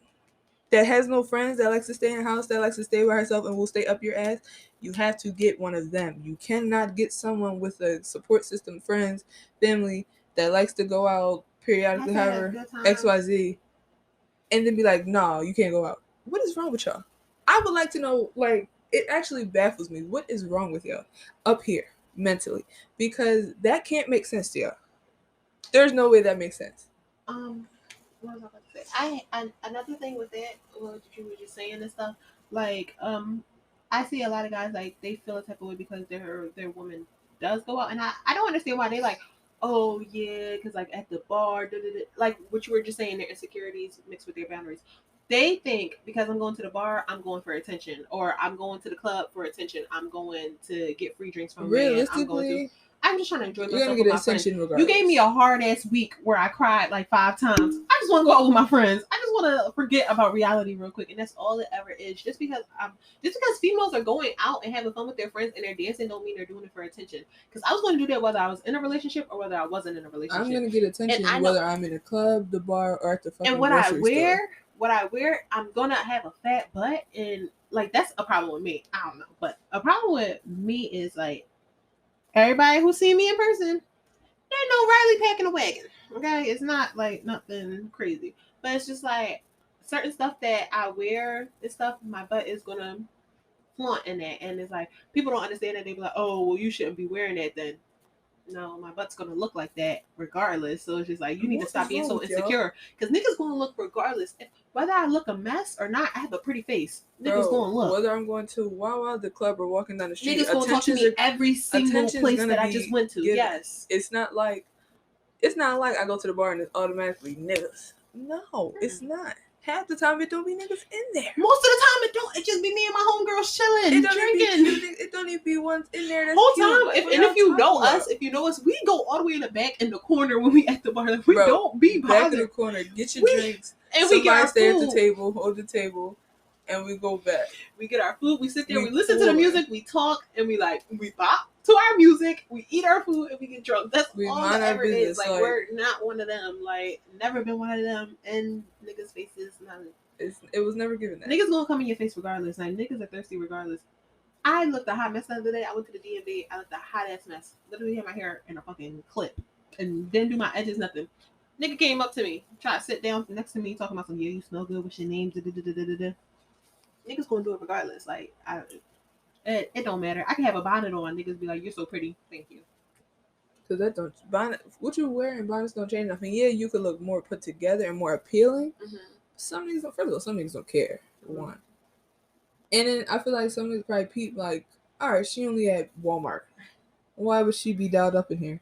Speaker 3: that has no friends, that likes to stay in the house, that likes to stay by herself and will stay up your ass, you have to get one of them. You cannot get someone with a support system, friends, family, that likes to go out periodically, however, XYZ, and then be like, no, you can't go out. What is wrong with y'all? I would like to know, like, it actually baffles me. What is wrong with y'all up here mentally? Because that can't make sense to y'all. There's no way that makes sense.
Speaker 2: What was I about to say? I another thing with it, what you were just saying and stuff, like, I see a lot of guys like they feel a type of way because their woman does go out, and I don't understand why they like, oh yeah, because like at the bar, like what you were just saying, their insecurities mixed with their boundaries. They think because I'm going to the bar, I'm going for attention, or I'm going to the club for attention. I'm going to get free drinks from a man. I'm just trying to enjoy
Speaker 3: you're gonna
Speaker 2: myself
Speaker 3: get
Speaker 2: with my friends.
Speaker 3: attention regardless.
Speaker 2: You gave me a hard ass week where I cried like 5 times. I just want to go out with my friends. I just want to forget about reality real quick, and that's all it ever is. Just because females are going out and having fun with their friends and they're dancing, don't mean they're doing it for attention. Because I was going to do that whether I was in a relationship or whether I wasn't in a relationship.
Speaker 3: I'm gonna get attention whether I'm in a club, the bar, or at the fucking grocery store.
Speaker 2: What I wear, I'm gonna have a fat butt, and like that's a problem with me. I don't know, but a problem with me is like. Everybody who see me in person, ain't no Riley packing a wagon. Okay, it's not like nothing crazy, but it's just like certain stuff that I wear and stuff. My butt is gonna flaunt in that, and it's like people don't understand that. They be like, "Oh, well, you shouldn't be wearing that." Then no, my butt's gonna look like that regardless. So it's just like you need to stop being so insecure because niggas gonna look regardless. Whether I look a mess or not, I have a pretty face. Niggas gonna look.
Speaker 3: Whether I'm going to Wawa, the club, or walking down the street,
Speaker 2: niggas gonna talk to me every single place that I just went to.
Speaker 3: Given.
Speaker 2: Yes,
Speaker 3: it's not like I go to the bar and it's automatically niggas. No, it's not. Half the time it don't be niggas in there.
Speaker 2: Most of the time it don't. It just be me and my homegirls chilling, drinking.
Speaker 3: It don't even be ones in there. That's
Speaker 2: whole
Speaker 3: time.
Speaker 2: If you know us, we go all the way in the back in the corner when we at the bar. Like, we don't be bothered.
Speaker 3: Back in the corner, get your drinks.
Speaker 2: And we get our
Speaker 3: stay
Speaker 2: food.
Speaker 3: At the table, hold the table, and we go back.
Speaker 2: We get our food. We sit there. We listen to the music. We talk, and we bop to our music. We eat our food, and we get drunk. That's all that ever is. Like, we're not one of them. Like, never been one of them. And niggas' faces,
Speaker 3: it was never given that.
Speaker 2: Niggas gonna come in your face regardless. Like, niggas are thirsty regardless. I looked a hot mess the other day. I went to the DMV. I looked a hot ass mess. Literally had my hair in a fucking clip, and didn't do my edges, nothing. Nigga came up to me, tried to sit down next to me, talking about some, yeah, you smell good. What's your name? Niggas gonna do it regardless. Like, it don't matter. I can have a bonnet on. Niggas be like, you're so pretty. Thank you.
Speaker 3: Cause that don't bonnet. What you wearing bonnets don't change nothing. Yeah, you could look more put together and more appealing. Mm-hmm. Some niggas don't care. For one. And then I feel like some niggas probably peep like, all right, she only at Walmart. Why would she be dialed up in here?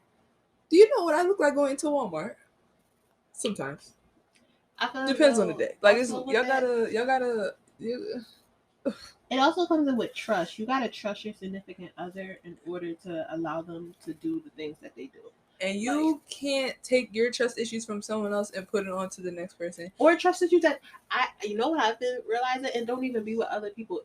Speaker 3: Do you know what I look like going to Walmart? Sometimes. Depends on the day. Like y'all gotta.
Speaker 2: It also comes in with trust. You gotta trust your significant other in order to allow them to do the things that they do.
Speaker 3: And you can't take your trust issues from someone else and put it on to the next person.
Speaker 2: Or trust issues that you know what I've been realizing, and don't even be with other people.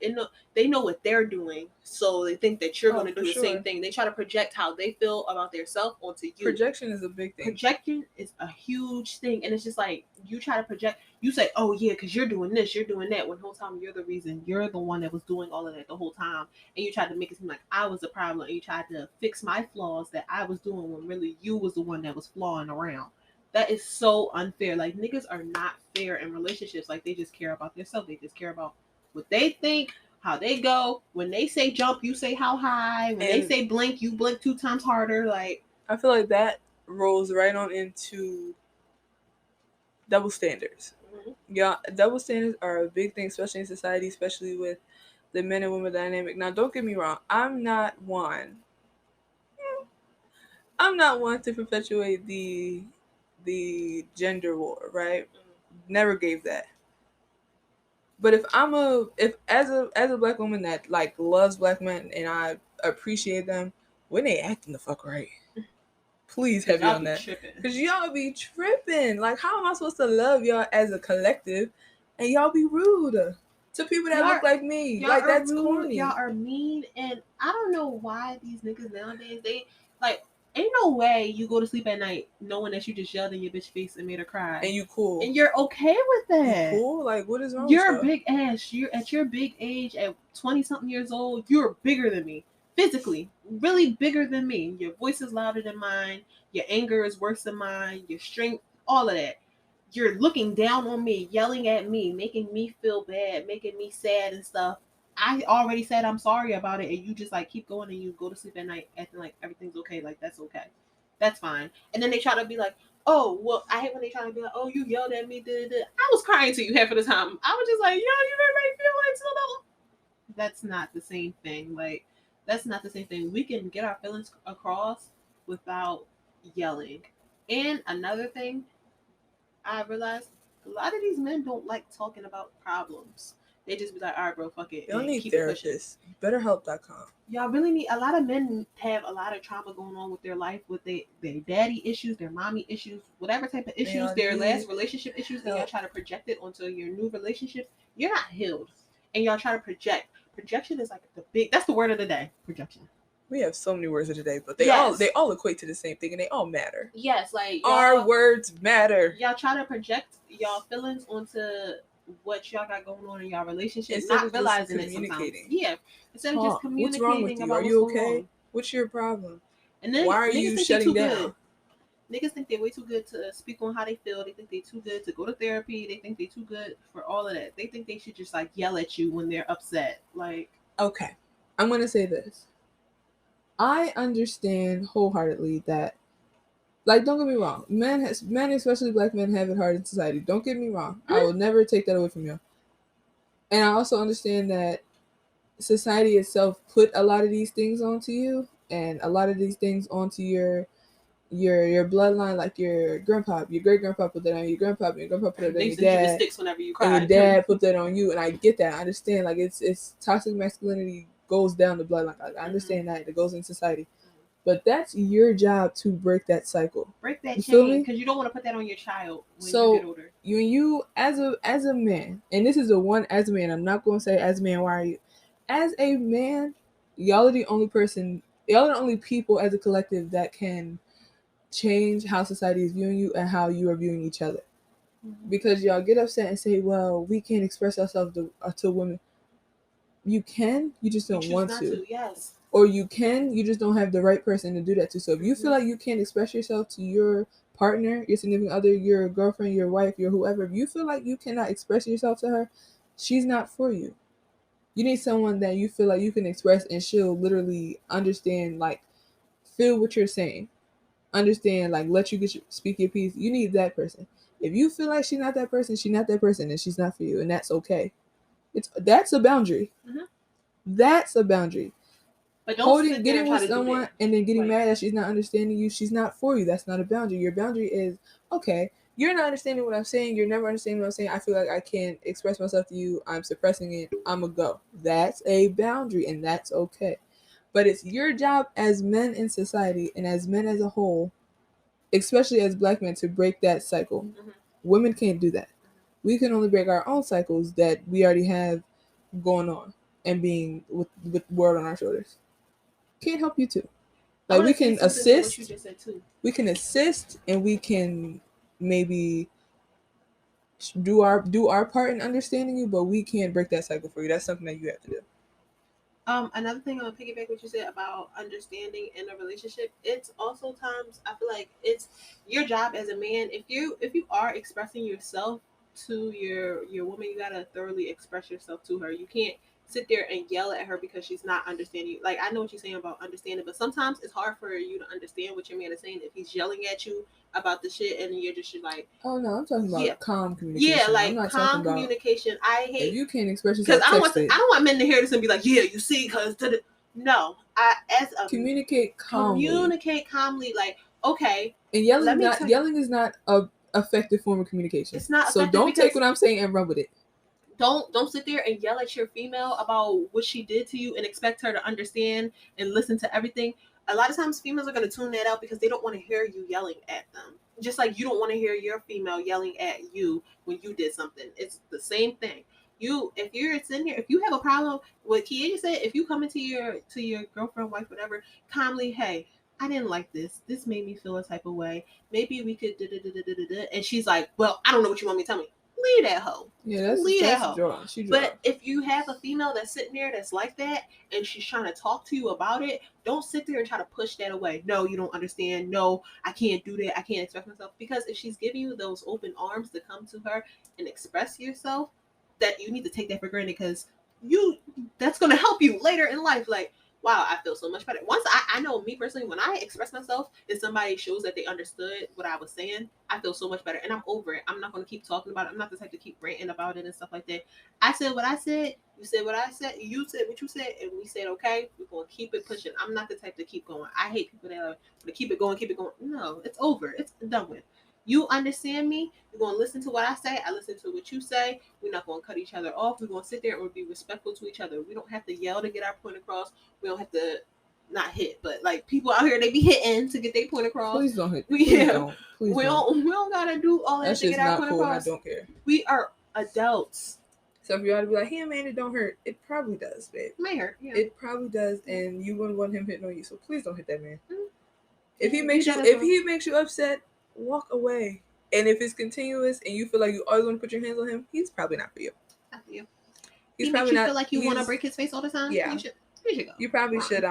Speaker 2: They know what they're doing, so they think that you're going to do the same thing. They try to project how they feel about themselves onto you.
Speaker 3: Projection is a big thing.
Speaker 2: Projection is a huge thing, and it's just like you try to project. You say, "Oh yeah, because you're doing this, you're doing that." When the whole time you're the reason, you're the one that was doing all of that the whole time, and you tried to make it seem like I was the problem, and you tried to fix my flaws that I was doing when really you was the one that was flawing around. That is so unfair. Like, niggas are not fair in relationships. Like, they just care about themselves. They just care about what they think, how they go. When they say jump, you say how high. When they say blink, you blink 2 times harder. Like,
Speaker 3: I feel like that rolls right on into double standards. Mm-hmm. Yeah, double standards are a big thing, especially in society, especially with the men and women dynamic. Now, don't get me wrong. I'm not one to perpetuate the gender war, right? Never gave that. But if as a black woman that like loves black men and I appreciate them when they acting the fuck right, please have you on that, because y'all be tripping. Like, how am I supposed to love y'all as a collective and y'all be rude to people that look like me? Like, that's rude, corny.
Speaker 2: Y'all are mean, and I don't know why these niggas nowadays, they like, ain't no way you go to sleep at night knowing that you just yelled in your bitch face and made her cry.
Speaker 3: And you cool.
Speaker 2: And you're okay with that.
Speaker 3: You cool? Like, what is wrong
Speaker 2: you're
Speaker 3: with
Speaker 2: a big ass. You're at your big age, at 20-something years old, you're bigger than me. Physically. Really bigger than me. Your voice is louder than mine. Your anger is worse than mine. Your strength, all of that. you're looking down on me, yelling at me, making me feel bad, making me sad and stuff. I already said I'm sorry about it, and you just like keep going and you go to sleep at night acting like everything's okay. Like that's okay, that's fine. And then they try to be like, oh well, I hate when they try to be like, oh you yelled at me. I was crying to you half of the time. I was just like, yo, you made me feel like so. That's not the same thing. Like that's not the same thing. We can get our feelings across without yelling. And another thing I realized, a lot of these men don't like talking about problems. They just be like, all right, bro, fuck it.
Speaker 3: Y'all
Speaker 2: And
Speaker 3: need
Speaker 2: keep it pushing.
Speaker 3: therapists. BetterHelp.com.
Speaker 2: Y'all really need, a lot of men have a lot of trauma going on with their life, with their daddy issues, their mommy issues, whatever type of issues, their last relationship issues, and y'all try to project it onto your new relationships. You're not healed. And y'all try to project. Projection is like that's the word of the day, projection.
Speaker 3: We have so many words of the day, but they all equate to the same thing and they all matter.
Speaker 2: Yes, like
Speaker 3: our words matter.
Speaker 2: Y'all try to project y'all feelings onto what y'all got going on in y'all relationship,
Speaker 3: instead
Speaker 2: not
Speaker 3: of
Speaker 2: realizing
Speaker 3: just communicating.
Speaker 2: It sometimes. Yeah, instead of just communicating.
Speaker 3: What's wrong with you?
Speaker 2: About
Speaker 3: Are you
Speaker 2: what's
Speaker 3: okay?
Speaker 2: wrong.
Speaker 3: What's your problem?
Speaker 2: And then
Speaker 3: why are you shutting down?
Speaker 2: Good. Niggas think they're way too good to speak on how they feel. They think they're too good to go to therapy. They think they're too good for all of that. They think they should just like yell at you when they're upset. Like,
Speaker 3: okay, I'm gonna say this. I understand wholeheartedly that, like, don't get me wrong, men, especially black men, have it hard in society. Don't get me wrong. I will never take that away from you. And I also understand that society itself put a lot of these things onto you, and a lot of these things onto your bloodline, like your grandpa, your great grandpa put that on your grandpa, and your grandpa put it on your dad,
Speaker 2: whenever you cry.
Speaker 3: and your dad put that on you. And I get that. I understand. Like it's toxic masculinity goes down the bloodline. I understand that it goes in society, but that's your job to break that cycle.
Speaker 2: Break that chain, because you don't want to put that on your child when you get older.
Speaker 3: You as a man, and this is the one as a man. I'm not going to say as a man. Why are you? As a man, y'all are the only person. Y'all are the only people as a collective that can change how society is viewing you and how you are viewing each other. Because y'all get upset and say, well, we can't express ourselves to women. You can, you just don't want to.
Speaker 2: Yes.
Speaker 3: Or you can, you just don't have the right person to do that to. So if you feel like you can't express yourself to your partner, your significant other, your girlfriend, your wife, your whoever, if you feel like you cannot express yourself to her, she's not for you. You need someone that you feel like you can express and she'll literally understand, like, feel what you're saying. Understand, like, let you speak your piece. You need that person. If you feel like she's not that person, and she's not for you, and that's okay. That's a boundary. That's a boundary.
Speaker 2: But don't
Speaker 3: getting with someone and then getting mad that she's not understanding you, she's not for you. That's not a boundary. Your boundary is, okay, you're not understanding what I'm saying. You're never understanding what I'm saying. I feel like I can't express myself to you. I'm suppressing it. I'm a go. That's a boundary, and that's okay. But it's your job as men in society and as men as a whole, especially as black men, to break that cycle. Women can't do that. We can only break our own cycles that we already have going on and being with world on our shoulders. Can't help you too. Like, we can assist. We can assist, and we can maybe do our part in understanding you, but we can't break that cycle for you. That's something that you have to do.
Speaker 2: Another thing, on piggyback what you said about understanding in a relationship, it's also times I feel like it's your job as a man. If you are expressing yourself to your woman, you gotta thoroughly express yourself to her. You can't sit there and yell at her because she's not understanding you. Like, I know what you're saying about understanding, but sometimes it's hard for you to understand what your man is saying if he's yelling at you about the shit and you're just like,
Speaker 3: oh no, I'm talking about calm communication.
Speaker 2: Yeah, like calm communication. I hate
Speaker 3: if you can't express yourself,
Speaker 2: because I don't want men to hear this and be like, yeah, you see, because no,
Speaker 3: communicate calmly.
Speaker 2: Like, okay,
Speaker 3: and yelling is not a effective form of communication.
Speaker 2: It's not.
Speaker 3: So don't take what I'm saying and run with it.
Speaker 2: Don't sit there and yell at your female about what she did to you and expect her to understand and listen to everything. A lot of times females are going to tune that out because they don't want to hear you yelling at them. Just like you don't want to hear your female yelling at you when you did something. It's the same thing. If you're sitting here, if you have a problem, what Kiesha said, if you come into your girlfriend, wife, whatever, calmly, hey, I didn't like this. This made me feel a type of way. Maybe we could and she's like, well, I don't know what you want me to tell me. leave that hoe.
Speaker 3: Yeah,
Speaker 2: leave that
Speaker 3: that's
Speaker 2: hoe.
Speaker 3: draw. She draw.
Speaker 2: But if you have a female that's sitting there that's like that and she's trying to talk to you about it, don't sit there and try to push that away. No, you don't understand. No, I can't do that. I can't express myself. Because if she's giving you those open arms to come to her and express yourself, that you need to take that for granted, because that's going to help you later in life. Like, wow, I feel so much better. Once I know me personally, when I express myself and somebody shows that they understood what I was saying, I feel so much better and I'm over it. I'm not going to keep talking about it. I'm not the type to keep ranting about it and stuff like that. I said what I said. You said what I said. You said what you said. And we said, okay, we're going to keep it pushing. I'm not the type to keep going. I hate people that are to keep it going, keep it going. No, it's over. It's done with. You understand me. You're going to listen to what I say. I listen to what you say. We're not going to cut each other off. We're going to sit there and be respectful to each other. We don't have to yell to get our point across. We don't have to not hit, but like people out here, they be hitting to get their point across.
Speaker 3: Please don't hit. Please don't. Please
Speaker 2: we don't gotta do all that to get our point across.
Speaker 3: I don't care.
Speaker 2: We are adults.
Speaker 3: So for y'all to be like, hey man, it don't hurt. It probably does, babe.
Speaker 2: It may hurt. Yeah.
Speaker 3: It probably does, and you wouldn't want him hitting on you. So please don't hit that man.
Speaker 2: Mm-hmm.
Speaker 3: If he makes you upset, walk away. And if it's continuous and you feel like you always want to put your hands on him, he's probably not for you.
Speaker 2: Not for you.
Speaker 3: He's
Speaker 2: he
Speaker 3: probably
Speaker 2: makes you
Speaker 3: not.
Speaker 2: Feel like you want to break his face all the time.
Speaker 3: Yeah.
Speaker 2: You should go.
Speaker 3: You probably should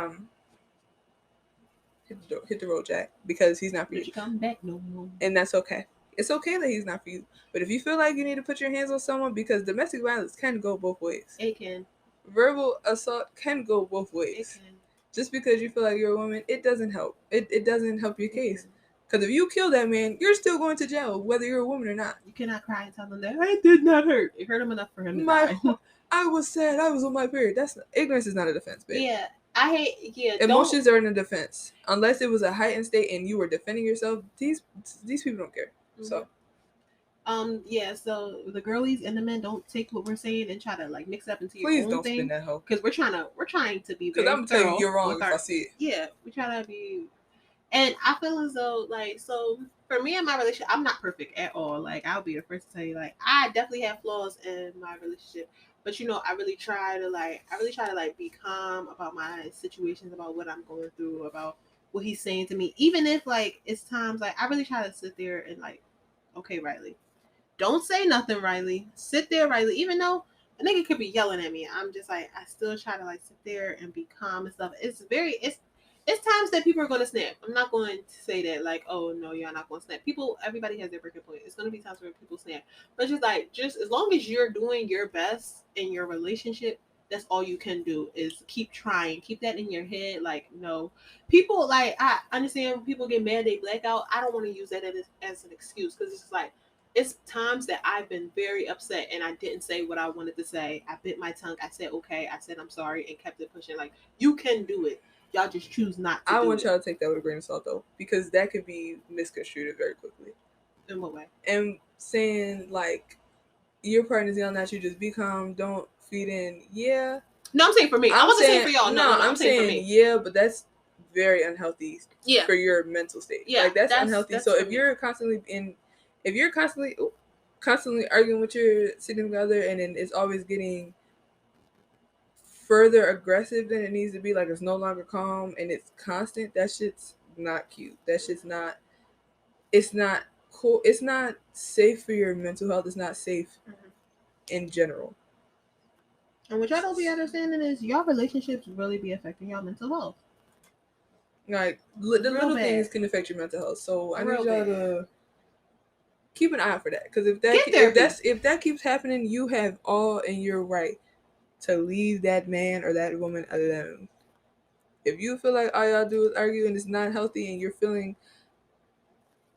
Speaker 3: hit the road, Jack, because he's not for you.
Speaker 2: You come back no more.
Speaker 3: And that's okay. It's okay that he's not for you. But if you feel like you need to put your hands on someone, because domestic violence can go both ways.
Speaker 2: It can.
Speaker 3: Verbal assault can go both ways.
Speaker 2: It can.
Speaker 3: Just because you feel like you're a woman, it doesn't help. It doesn't help your case. Because if you kill that man, you're still going to jail, whether you're a woman or not.
Speaker 2: You cannot cry and tell them that it did not hurt. It hurt him enough for him to die.
Speaker 3: I was sad. I was on my period. Ignorance is not a defense, babe.
Speaker 2: Yeah. I hate,
Speaker 3: emotions are in a defense. Unless it was a heightened state and you were defending yourself, these people don't care. Mm-hmm. So
Speaker 2: so the girlies and the men, don't take what we're saying and try to like mix it up into your
Speaker 3: own thing.
Speaker 2: Please don't spin that hoe. Because we're trying to be. Because
Speaker 3: I'm telling you, you're wrong if I see it.
Speaker 2: Yeah, we try to be. And I feel as though so for me in my relationship, I'm not perfect at all. Like I'll be the first to tell you, like I definitely have flaws in my relationship. But I really try to be calm about my situations, about what I'm going through, about what he's saying to me. Even if like it's times like I really try to sit there and like, okay, Riley, don't say nothing, Riley. Sit there, Riley. Even though a nigga could be yelling at me, I'm just like I still try to like sit there and be calm and stuff. It's times that people are going to snap. I'm not going to say that like, oh no, you're not going to snap. Everybody has their breaking point. It's going to be times where people snap. But just as long as you're doing your best in your relationship, that's all you can do is keep trying. Keep that in your head. Like, no. People, like, I understand when people get mad, they black out. I don't want to use that as an excuse, because it's just like, it's times that I've been very upset and I didn't say what I wanted to say. I bit my tongue. I said, okay. I said, I'm sorry, and kept it pushing. Like, you can do it. Y'all just choose not to.
Speaker 3: I want y'all to take that with a grain of salt, though, because that could be misconstrued very quickly.
Speaker 2: In what way?
Speaker 3: And saying, like, your partner's yelling at you, just be calm, don't feed in. Yeah.
Speaker 2: No, I'm saying for me. I wasn't saying for y'all. No,
Speaker 3: I'm saying for me. Yeah, but that's very unhealthy for your mental state. Yeah, like, that's unhealthy. That's so if you're constantly arguing with your significant other, and then it's always getting further aggressive than it needs to be, like it's no longer calm and it's constant, that shit's not cute. That shit's not, it's not cool. It's not safe for your mental health. It's not safe in general.
Speaker 2: And what y'all don't be understanding is y'all relationships really be affecting y'all mental health.
Speaker 3: Like the little things can affect your mental health. So I need y'all to keep an eye out for that, because if that keeps happening, you have all in your right to leave that man or that woman alone. If you feel like all y'all do is argue and it's not healthy and you're feeling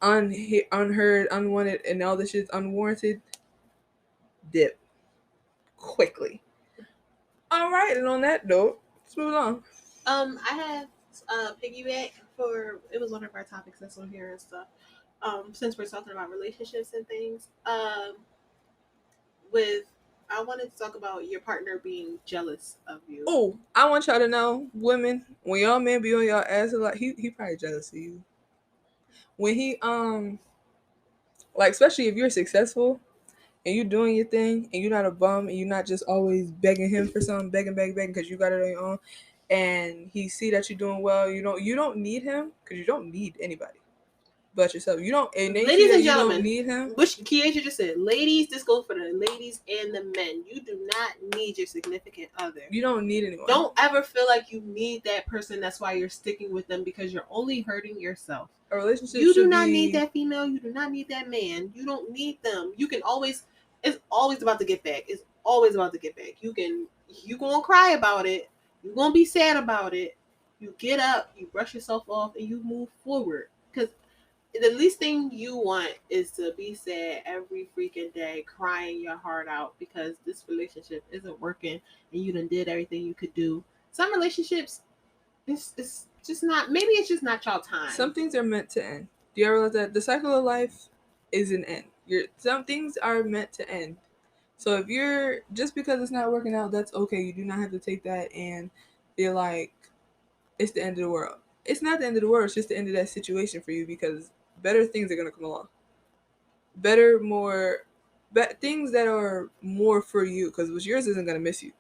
Speaker 3: unheard, unwanted, and all this shit's unwarranted, dip quickly. All right, and on that note, let's move along.
Speaker 2: I have piggyback for, it was one of our topics that's on here and stuff. Since we're talking about relationships and things, I wanted to talk about your partner being jealous of you.
Speaker 3: Oh, I want y'all to know, women, when y'all man be on y'all ass a lot, he probably jealous of you. When he like, especially if you're successful and you're doing your thing and you're not a bum and you're not just always begging him for something, begging because you got it on your own, and he see that you're doing well, you don't need him, because you don't need anybody. but yourself. You don't, and they
Speaker 2: Ladies
Speaker 3: say
Speaker 2: and
Speaker 3: you
Speaker 2: gentlemen,
Speaker 3: don't need him.
Speaker 2: which Kiesha just said, ladies, this goes for the ladies and the men. You do not need your significant other.
Speaker 3: You don't need anyone.
Speaker 2: Don't ever feel like you need that person. That's why you're sticking with them, because you're only hurting yourself.
Speaker 3: A relationship
Speaker 2: You do
Speaker 3: should
Speaker 2: not
Speaker 3: be...
Speaker 2: need that female. You do not need that man. You don't need them. You can always. It's always about to get back. It's always about to get back. You gonna cry about it. You gonna be sad about it. You get up. You brush yourself off, and you move forward. Because the least thing you want is to be sad every freaking day, crying your heart out because this relationship isn't working and you done did everything you could do. Some relationships, it's just not. Maybe it's just not y'all time.
Speaker 3: Some things are meant to end. Do you ever realize that the cycle of life is an end? Some things are meant to end. So if you're, just because it's not working out, that's okay. You do not have to take that and feel like it's the end of the world. It's not the end of the world. It's just the end of that situation for you, because better things are gonna come along. Better, more, things that are more for you, because what's yours isn't gonna miss you.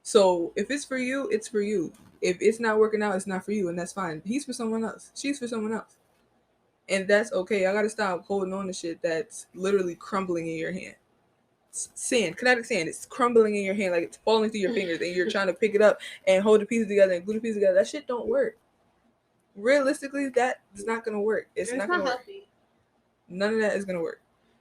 Speaker 3: So if it's for you, it's for you. If it's not working out, it's not for you, and that's fine. He's for someone else. She's for someone else, and that's okay. I gotta stop holding on to shit that's literally crumbling in your hand. Sand, kinetic sand. It's crumbling in your hand, like it's falling through your fingers, and you're trying to pick it up and hold the pieces together and glue the pieces together. That shit don't work. Realistically, that is not gonna work. It's not gonna
Speaker 2: healthy.
Speaker 3: work. None of that is gonna work.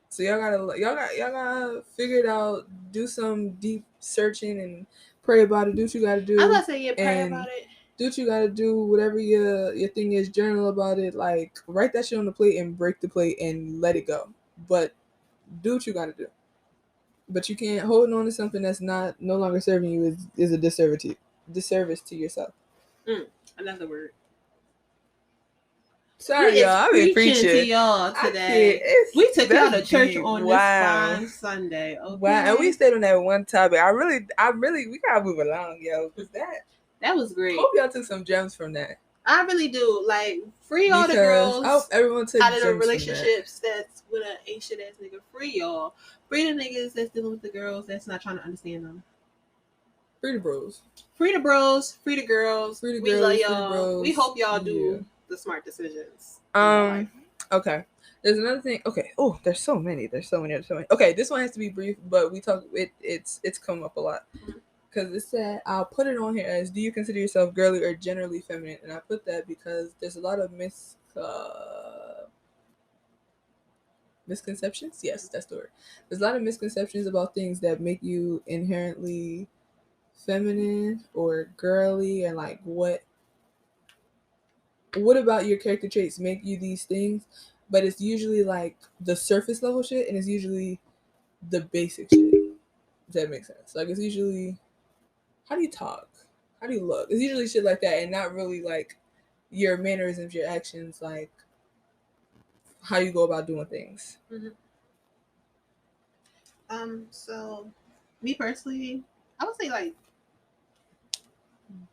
Speaker 3: So y'all gotta figure it out. Do some deep searching and pray about it. Do what you gotta do.
Speaker 2: I was about to say, yeah, pray about it.
Speaker 3: Do what you gotta do. Whatever your thing is, journal about it. Like, write that shit on the plate and break the plate and let it go. But do what you gotta do. But you can't hold on to something that's no longer serving you is a disservice to yourself.
Speaker 2: Another word.
Speaker 3: Sorry, y'all. I've been preaching
Speaker 2: to y'all today. We took y'all to church on this fine Sunday. Okay?
Speaker 3: Wow, and we stayed on that one topic. I really, we gotta move along, yo, because
Speaker 2: that was great.
Speaker 3: Hope y'all took some gems from that.
Speaker 2: I really do. Like, free all the girls.
Speaker 3: I hope everyone took
Speaker 2: out of the relationships that's with an ain't shit ass nigga. Free y'all. Free the niggas that's dealing with the girls that's not trying to understand them.
Speaker 3: Free the bros.
Speaker 2: Free the bros. Free the girls.
Speaker 3: Free the
Speaker 2: we
Speaker 3: girls,
Speaker 2: love y'all. We hope y'all do the smart decisions.
Speaker 3: Okay. There's another thing. Okay. Oh, there's so many. Okay, this one has to be brief, but it's come up a lot. Because it said, I'll put it on here as, do you consider yourself girly or generally feminine? And I put that because there's a lot of misconceptions. Yes, that's the word. There's a lot of misconceptions about things that make you inherently feminine or girly, and like what about your character traits make you these things? But it's usually like the surface level shit, and it's usually the basic shit. Does that make sense? Like, it's usually, how do you talk? How do you look? It's usually shit like that, and not really like your mannerisms, your actions, like how you go about doing things.
Speaker 2: Mm-hmm. So, me personally, I would say like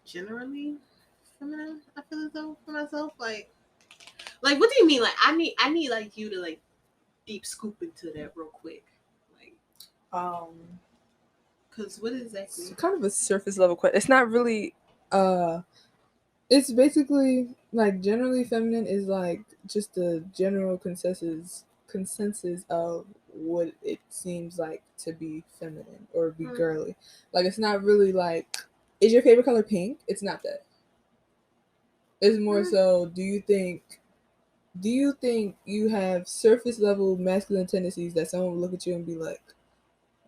Speaker 2: generally feminine. I feel as though for myself, like what do you mean? Like, I need like you to like deep scoop into that real quick, like because what exactly?
Speaker 3: It's kind of a surface level question. It's not really. It's basically like generally feminine is like just the general consensus of what it seems like to be feminine or be girly. Like, it's not really like, is your favorite color pink? It's not that. It's more so, do you think you have surface level masculine tendencies that someone will look at you and be like,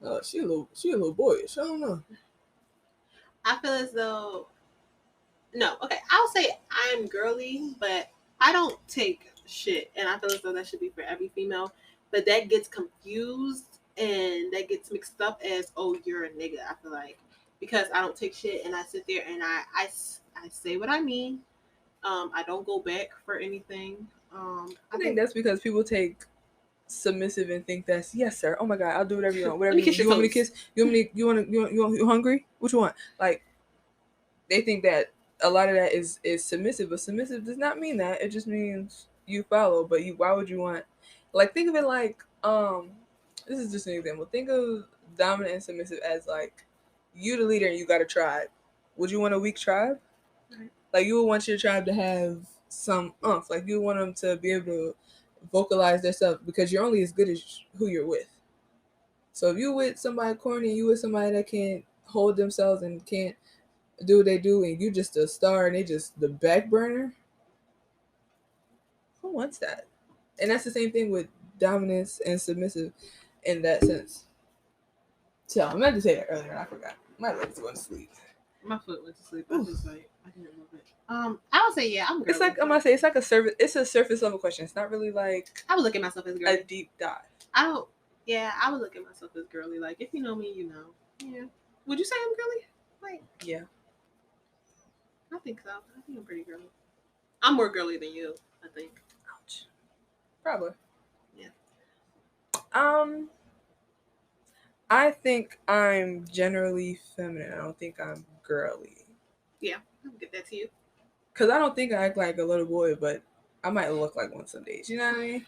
Speaker 3: oh, she a little boyish. I don't know.
Speaker 2: I feel as though, no, okay, I'll say I'm girly, but I don't take shit, and I feel as though that should be for every female, but that gets confused and that gets mixed up as, oh, you're a nigga. I feel like, because I don't take shit and I sit there and I say what I mean. I don't go back for anything.
Speaker 3: I think that's because people take submissive and think that's, yes sir, oh my god, I'll do whatever you want, whatever you want me to kiss, you hungry, what you want, like, they think that a lot of that is submissive, but submissive does not mean that. It just means you follow. But why would you want, like, think of it like, this is just an example. Think of dominant and submissive as like, you the leader and you got a tribe. Would you want a weak tribe? Like, you would want your tribe to have some like, you want them to be able to vocalize themselves because you're only as good as who you're with. So if you with somebody corny, you with somebody that can't hold themselves and can't do what they do, and you just a star and they just the back burner, who wants that? And that's the same thing with dominance and submissive in that sense. So I meant to say that earlier and I forgot. My legs going to sleep.
Speaker 2: My foot went to sleep. I just like I didn't move it. I would say yeah, I'm girly.
Speaker 3: It's like I'm gonna say it's like a service. It's a surface level question. It's not really like
Speaker 2: I would look at myself as girly.
Speaker 3: a deep dive.
Speaker 2: I don't. Yeah, I would look at myself as girly. Like if you know me, you know. Yeah. Would you say I'm girly? Like
Speaker 3: Yeah.
Speaker 2: I think so. I think I'm pretty girly. I'm more girly than you. I think.
Speaker 3: Ouch. Probably.
Speaker 2: Yeah.
Speaker 3: I think I'm generally feminine. I don't think I'm girly.
Speaker 2: Yeah, I'll get that to you.
Speaker 3: Cause I don't think I act like a little boy, but I might look like one some days. You know what I mean?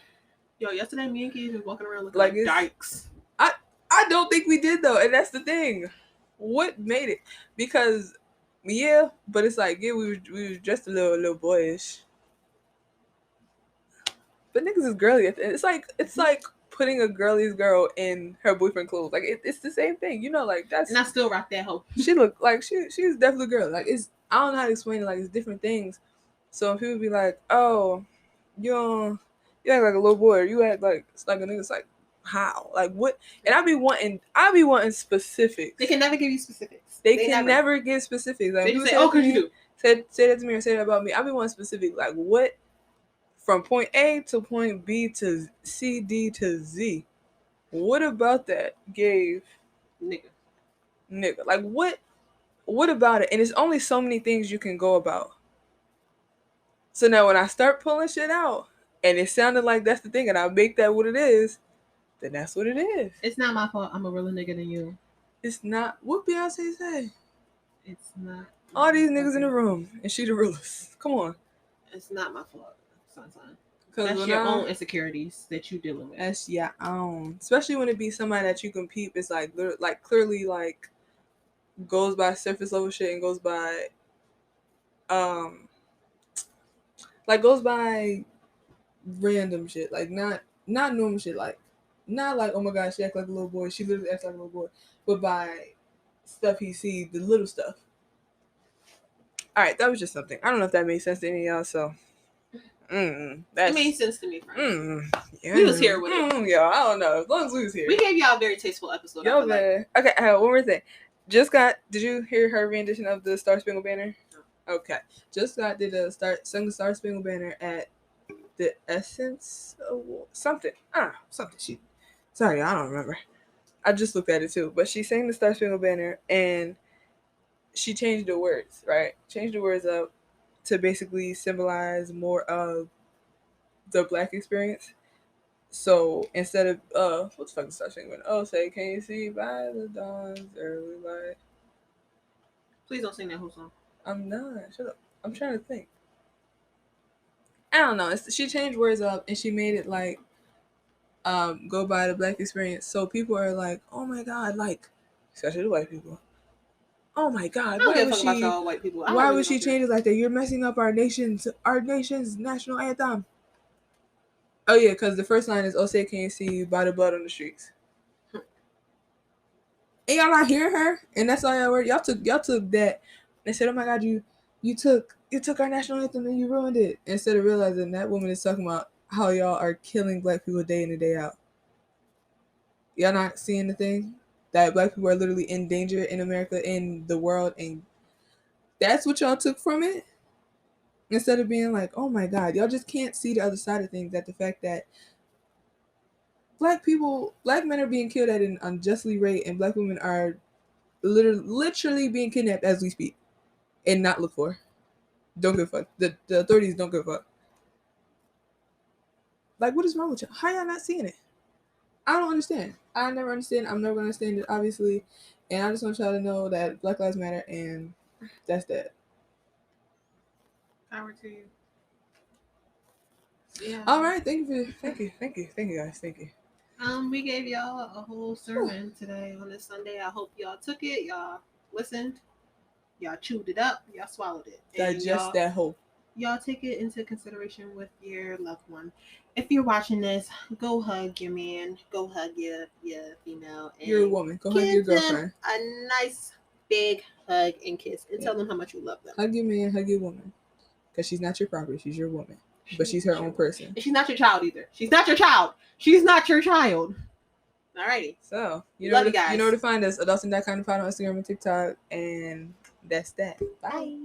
Speaker 2: Yo, yesterday me and Keith was walking around looking
Speaker 3: Like
Speaker 2: like dykes.
Speaker 3: I don't think we did though, and that's the thing. What made it? Because yeah, but it's like yeah, we were just a little boyish. But niggas is girly. It's like putting a girly's girl in her boyfriend clothes. Like it's the same thing. You know, like that's.
Speaker 2: And I still rock that hoe.
Speaker 3: She looked like she's definitely a girl. Like it's I don't know how to explain it. Like it's different things. So people be like, oh, you act like a little boy. Or you act like it's like a nigga. It's like how? Like what? And I be wanting specifics.
Speaker 2: They can never give you specifics.
Speaker 3: They can never give specifics. Like
Speaker 2: they just say, "Oh, cause you do."
Speaker 3: Say that to me or say that about me. I be wanting specifics. Like what? From point A to point B to C, D to Z. What about that gave nigga? Like what about it? And it's only so many things you can go about. So now when I start pulling shit out and it sounded like that's the thing and I make that what it is, then that's what it is.
Speaker 2: It's not my fault I'm a realer nigga than you.
Speaker 3: It's not what Beyonce say.
Speaker 2: It's not.
Speaker 3: All these niggas in the room and she the realest. Come on.
Speaker 2: It's not my fault, son. That's your own insecurities that you dealing with.
Speaker 3: That's your own. Especially when it be somebody that you can peep. It's like clearly like goes by surface level shit and goes by goes by random shit. Like not normal shit. Like not like oh my god she act like a little boy. She literally acts like a little boy. But by stuff he sees, the little stuff. Alright, that was just something. I don't know if that made sense to any of y'all, so
Speaker 2: it made sense to me, friend.
Speaker 3: Yeah.
Speaker 2: We was here with it.
Speaker 3: Yeah, I don't know. As long as we was here.
Speaker 2: We gave y'all a very tasteful episode.
Speaker 3: Yo, man. Like. Okay, one more thing. Did you hear her rendition of the Star Spangled Banner? No. Okay. Sung the Star Spangled Banner at the Essence Award. Something. I don't know. Something. Sorry, I don't remember. I just looked at it too. But she sang the Star Spangled Banner and she changed the words, right? Changed the words up to basically symbolize more of the Black experience. So instead of what the fuck is Star Spangled Banner? Oh, say can you see by the dawn's early light?
Speaker 2: Please don't sing that whole song.
Speaker 3: I'm not. Shut up. I'm trying to think. I don't know. She changed words up and she made it like go by the Black experience. So people are like, oh my god, like especially the white people. Oh my god, why would she change it like that? You're messing up our nation's national anthem. Oh yeah, because the first line is "Oh say can you see by the blood on the streets." And y'all not hear her, and that's all y'all were. Y'all took that. They said, "Oh my god, you took our national anthem and you ruined it." Instead of realizing that woman is talking about how y'all are killing Black people day in and day out. Y'all not seeing the thing that Black people are literally in danger in America, in the world, and that's what y'all took from it. Instead of being like, "Oh my god, y'all just can't see the other side of things." That the fact that Black men are being killed at an unjustly rate, and Black women are literally being kidnapped as we speak, and not looked for. Don't give a fuck. The authorities don't give a fuck. Like, what is wrong with y'all? How y'all not seeing it? I don't understand. I never understand. I'm never gonna understand it, obviously. And I just want y'all to know that Black Lives Matter, and that's that.
Speaker 2: Power to you. Yeah.
Speaker 3: All right. Thank you, guys. Thank you.
Speaker 2: We gave y'all a whole sermon today on this Sunday. I hope y'all took it. Y'all listened. Y'all chewed it up. Y'all swallowed it.
Speaker 3: Digest that whole.
Speaker 2: y'all take it into consideration with your loved one. If you're watching this, go hug your man, go hug your female, and
Speaker 3: You're a woman. Go hug your
Speaker 2: give them
Speaker 3: girlfriend.
Speaker 2: a nice big hug and kiss, and tell them how much you love them.
Speaker 3: Hug your man, hug your woman. Because she's not your property. She's your woman. But she's her own person.
Speaker 2: And she's not your child either. She's not your child. She's not your child. Alrighty.
Speaker 3: So,
Speaker 2: Love you guys.
Speaker 3: You know where to find us. Adults and That Kind of Pod on Instagram and TikTok. And that's that. Bye.
Speaker 2: Bye.